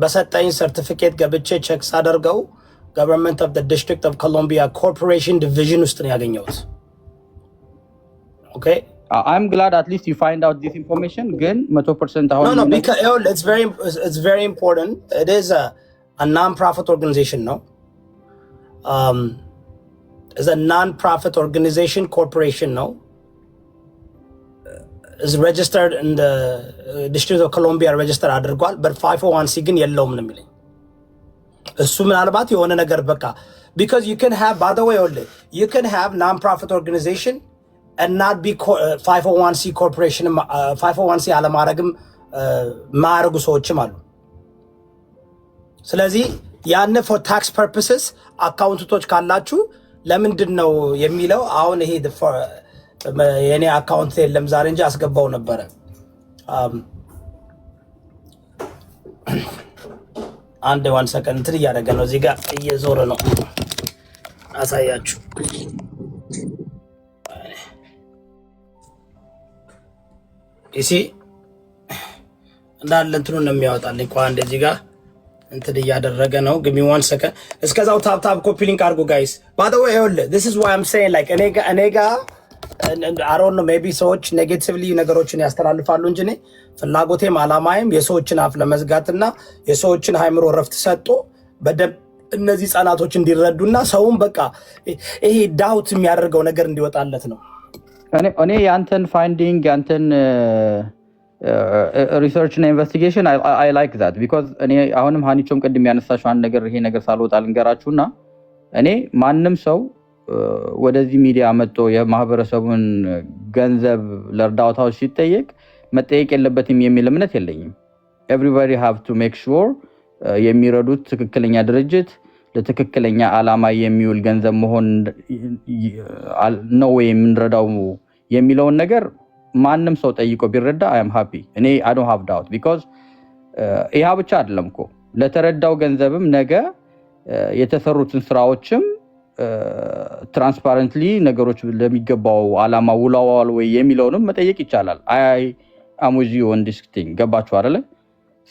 በሰጠኝ ሰርቲፊኬት ገብቼ ቼክ ሳደርገው government of the District of Columbia Corporation division ውስጥ ነው ያገኘሁት Okay
I'm glad at least you find out this information ግን 100% አሁን
No because it's very important it is a non-profit organization no is a non-profit organization corporation no is registered in the District of Columbia registered አድርጓል but 501c ግን የለውም ነው የሚለኝ እሱ ምናልባት የሆነ ነገር በቃ because you can have by the way you can have non-profit organization and not be 501c corporation 501c አለማረግም ማረጉ ሰዎችም አሉ ስለዚህ ያን for tax purposes አካውንቶች ካላችሁ ለምንድን ነው የሚለው አሁን ይሄ የኔ አካውንት የለም ዛሬ እንጂ አስገባው ነበር አንድ 1 ሰከንድ እንትን እያደረገ ነው እዚህ ጋር እየዞረ ነው አሳያችሁ እሺ እንዳለ እንትኑ ነው የሚያወጣልኝ ቆይ አንድ እዚህ ጋር እንትን እያደረገ ነው give me 1 second እስከዛው ታፕ ኮፒ ሊንክ አድርጉ ጋይስ by the way this is why I'm saying like እኔጋ I don't know maybe ሰዎች ኔጌቲቭሊ ነገሮችን ያስተላልፋሉ እንጂ እኔ ፍላጎቴም አላማዬም የሰዎችን አፍ ለመዝጋትና የሰዎችን ሃይምሮ ረፍት ሰጥቶ በደም እነዚህ ጻናቶች እንዲረዱና ሰውን በቃ ይሄ ዳውት የሚያደርገው ነገር እንዲወጣለት ነው
እኔ ያንተን ፋይንዲንግ ያንተን ሪሰርች እና ኢንቨስቲጌሽን I like that because እኔ አሁንም ሃኒቾም ቀድም ያነሳሽው አንድ ነገር ይሄ ነገር ሳልወጣ ልንገራችሁና እኔ ማንንም ሰው ወደዚህ ሚዲያ መጥቶ የማህበረሰቡን ገንዘብ ለርዳታው ሲጠየቅ መጠየቅ የለበትም የሚል እምነት የለኝም everybody have to make sure የሚረዱት ትክክለኛ ድርጅት ለትክክለኛ ዓላማ የሚውል ገንዘብ መሆን ነው የምንረዳው የሚለውን ነገር ማንንም ሰው ጠይቆ ቢረዳ I am happy እኔ I don't have doubt because ይሄ ብቻ አይደለም እኮ ለተረዳው ገንዘብም ነገ የተሰሩትን ስራዎችም ትራንስፓረንትሊ ነገሮች ለሚገባው ዓላማ ውለዋል ወይ የሚለውንም መጠየቅ ይቻላል I am with you on this thing ገባችሁ አይደለ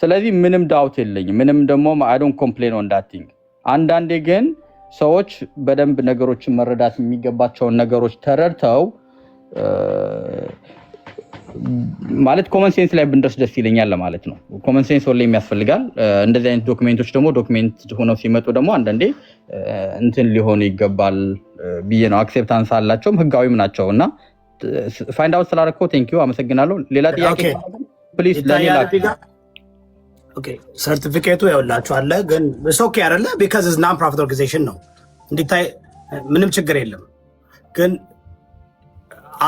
ስለዚህ ምንም ዳውት የለኝም ምንም ደግሞ I don't complain on that thing አንዳንዴ ግን ሰዎች በደንብ ነገሮችን መረዳት የሚገባቸውን ነገሮች ተረድተው ማለት ኮመን ሴንስ ላይ ብንደርስ ደስ ይለኛል ማለት ነው ኮመን ሴንስ ሁሌ የሚያስፈልጋል እንደዚህ አይነት ዶክመንቶች ደግሞ ዶክመንት ሆነው ሲመጡ ደግሞ አንዳንዴ እንትን ሊሆኑ ይገባል ብዬ ነው አክሴፕታንስ አላቸውም ህጋዊም ናቸውና ፋይንድ አውት ስላደረከው ቴንክ ዩ አመሰግናለሁ ሌላ ጥያቄ ፕሊዝ ለሌላ
ኦኬ ሰርቲፊኬቱ ያውላችሁ አለ ግን ኦኬ አይደለ ቢካዝ ኢዝ ናን ፕሮፊት ኦርጋናይዜሽን ነው እንዲታይ ምንም ችግር የለም ግን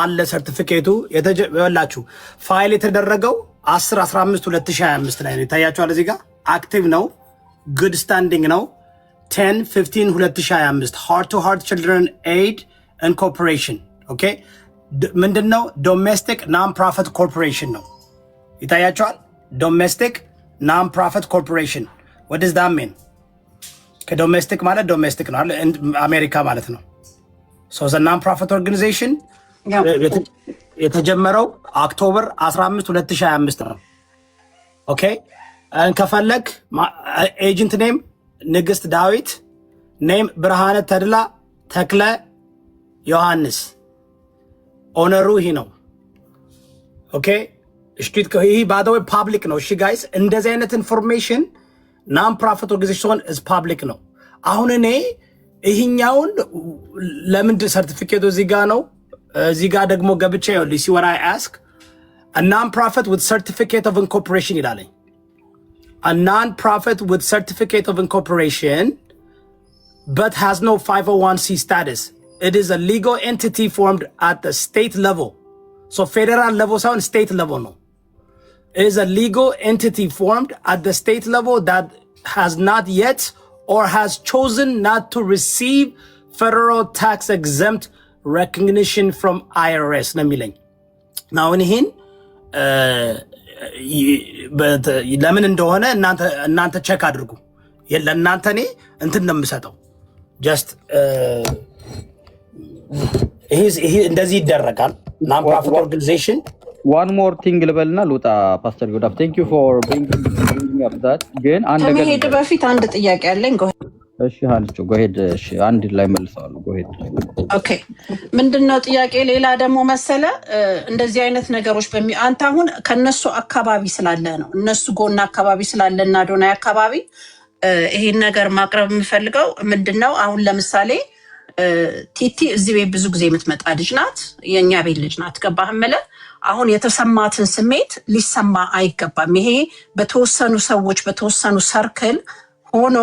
አለ ሰርቲፊኬቱ ያውላችሁ ፋይል የተደረገው 10/15/2025 ላይ ነው ይታያችኋል እዚህ ጋር አክቲቭ ነው ጉድ ስታንዲንግ ነው 10/15/2025 heart to heart children aid and corporation ኦኬ ምንድነው ዶሜስቲክ ናን ፕሮፊት ኮርፖሬሽን ነው ይታያችኋል ዶሜስቲክ ናን ፕሮፊት ኮርፖሬሽን what does that mean ከዶሜስቲክ ማለት ዶሜስቲክ ነው አሜሪካ ማለት ነው so the non profit organization የተጀመረው ኦክቶበር 15 2025 ነው ኦኬ ከፈለክ ኤጀንት ኔም ንግስት ዳዊት ኔም ብርሃነ ተድላ ተክለ ዮሐንስ ኦነሩ ይሄ ነው ኦኬ ስትሪት ይሄ ባይ ዘ ዌይ ፐብሊክ ነው እሺ ጋይስ እንደዚህ አይነት ኢንፎርሜሽን ናን ፕሮፊት ኦርጋናይዜሽን ኢዝ ፐብሊክ ነው አሁን እኔ ይሄኛውን ለምን ሰርቲፊኬቱ እዚህ ጋር ነው እዚህ ጋር ደግሞ ገብቼ ይኸውልህ see what I ask a non-profit with certificate of incorporation ይላልኝ a non-profit with certificate of incorporation but has no 501c status it is a legal entity formed at the state level so federal level sound state level no it is a legal entity formed at the state level that has not yet or has chosen not to receive federal tax exempt recognition from IRS ነው የሚለኝ now ይሄን ለምን እንደሆነ እናንተ ቼክ አድርጉ ለእናንተ እኔ እንትን ነው የምሰጠው just ይሄ እንደዚህ ይደረጋል non profit organization
one more thing ልበልና ልውጣ ፓስተር ጎዳፍ thank you for bringing up that ግን አንድ ነገር
ከመሄድ በፊት አንድ ጥያቄ አለኝ
እሺ ሃንቾ ጎሄድ እሺ አንድ ላይ መልሰዋለሁ ጎሄድ
ኦኬ ምንድነው ጥያቄ ሌላ ደግሞ መሰለ እንደዚህ አይነት ነገሮች አንተ አሁን ከነሱ አካባቢ ስላለ ነው እነሱ ጎና አካባቢ ስላለና ዶናይ አካባቢ ይሄን ነገር ማቅረብ የምፈልገው ምንድነው አሁን ለምሳሌ ቲቲ እዚህ ቤት ብዙ ጊዜ የምትመጣ ልጅ ናት የኛ ቤት ልጅ ናት ገባህመለ አሁን የተሰማትን ስሜት ሊሰማ አይገባም ይሄ በተወሰኑ ሰዎች በተወሰኑ ሰርክል ሆኖ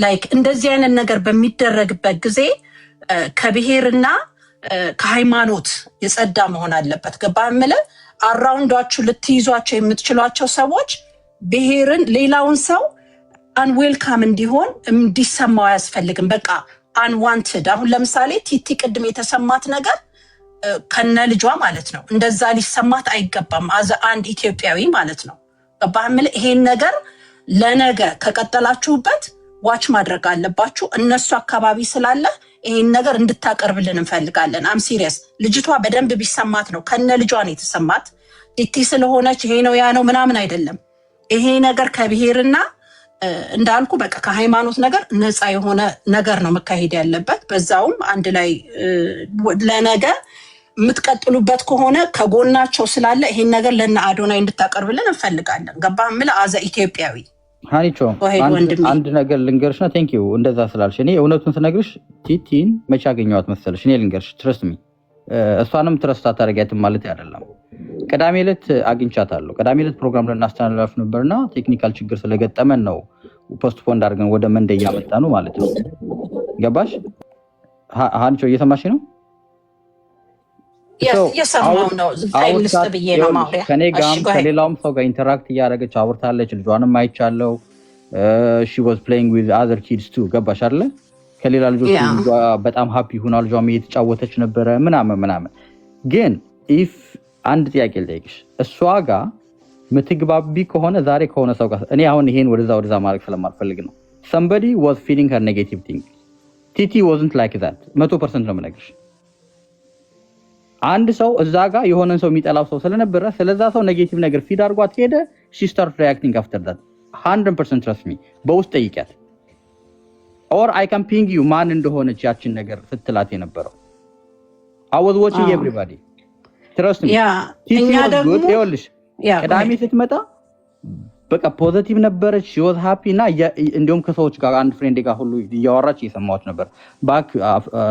ላይክ እንደዚህ አይነት ነገር በሚደረግበት ጊዜ ከብሔርና ከሃይማኖት የጸዳ መሆን አለበት ገባህመለ አራውንዳችሁ ልትይዟቸው የምትችሏቸው ሰዎች ብሔርን ሌላውን ሰው አንዌልካም እንዲሆን እንዲሰማው አያስፈልግም በቃ አንዋንትድ አሁን ለምሳሌ ቲቲ ቅድም የተሰማት ነገር ከነ ልጇ ማለት ነው እንደዛ ሊሰማት አይገባም አዘ አንድ ኢትዮጵያዊ ማለት ነው ገባህመለ ይሄን ነገር ለነገ ከቀጠላችሁበት ዋች ማድረግ አለባችሁ እነሱ አካባቢ ስላለ ይሄን ነገር እንድታቀርብልን እንፈልጋለን አም ሲሪየስ ልጅቷ በደንብ ቢሰማት ነው ከነ ልጇ ነው የተሰማት ቲቲ ስለሆነች ይሄ ነው ያ ነው ምናምን አይደለም ይሄ ነገር ከብሔርና እንዳልኩ በቃ ከሃይማኖት ነገር ነፃ የሆነ ነገር ነው መካሄድ ያለበት በዛውም አንድ ላይ ለነገ የምትቀጥሉበት ከሆነ ከጎናቸው ስላለ ይሄን ነገር ለና አዶናይ እንድታቀርብልን እንፈልጋለን ገባህመለ አዘ ኢትዮጵያዊ
ሃኒቾ አንድ ነገር ልንገርሽና ቴንክ ዩ እንደዛ ስላልሽ እኔ እውነቱን ስነግርሽ ቲቲን መቼ አገኘኋት መሰለሽ እኔ ልንገርሽ ትረስት ሚ እሷንም ትረስት አታረጋትም ማለት አይደለም ቅዳሜ ዕለት አግኝቻታለሁ ቅዳሜ ዕለት ፕሮግራም ልናስተላልፍ ነበርና ቴክኒካል ችግር ስለገጠመን ነው ፖስትፖንድ አድርገን ወደ መንደይ ያመጣ ነው ማለት ነው ገባሽ ሃኒቾ እየሰማሽ ነው
የሰማው ነው ታይም ልስጥ ብዬ ነው ማውሪያ
ከኔ ጋር ከሌላውም ሰው ጋር ኢንተራክት እያደረገች አውርታለች ልጇንም አይቻለው she was playing with other kids too ገባሽ አይደለ ከሌላ ልጆች በጣም ሃፒ ሆና ልጇም እየተጫወተች ነበረ ምናምን ግን if አንድ ጥያቄ ልጠይቅሽ እሷ ጋር ምትግባቢ ከሆነ ዛሬ ከሆነ ሰው ጋር እኔ አሁን ይሄን ወደዛ ማድረግ ስለማልፈልግ ነው somebody was feeling her negative thing ቲቲ wasn't like that 100% ነው የምነግርሽ አንድ ሰው እዛ ጋር የሆነን ሰው የሚጠላው ሰው ስለነበረ ስለዛ ሰው ኔጌቲቭ ነገር ፊድ አድርጓት ሄደ she start reacting after that 100% trust me በውስጥ ጠይቂያት or I can ping you ማን እንደሆነች ያችን ነገር ስትላት የነበረው I was watching everybody trust me እኛ ደግሞ ይኸውልሽ ቅዳሜ ስትመጣ በቃ ፖዚቲቭ ነበረች she was happy እና እንዲሁም ከሰዎች ጋር አንድ ፍሬንድ ጋር ሁሉ እያወራች እየሰማሁት ነበር back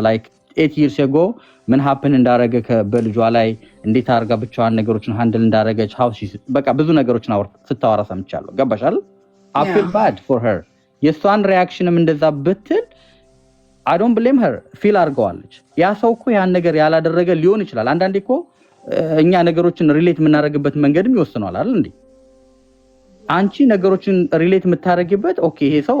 like 8 years ago ምን happen እንዳረገ በልጇ ላይ እንዴት አርጋ ብቻዋን ነገሮችን ሃንድል እንዳረገች how she በቃ ብዙ ነገሮችን ስታወራ ሰምቻለሁ ገባሽ አይደል I feel bad for her. የሷን ሪያክሽንም እንደዛ ብትል I don't blame her. ፊል አድርገዋለች። ያ ሰው እኮ ያን ነገር ያላደረገ ሊሆን ይችላል። አንዳንዴ እኮ እኛ ነገሮችን ሪሌት የምናደርግበት መንገድም ይወስነዋል አይደል እንዴ? አንቺ ነገሮችን ሪሌት የምታደርጊበት ኦኬ ይሄ ሰው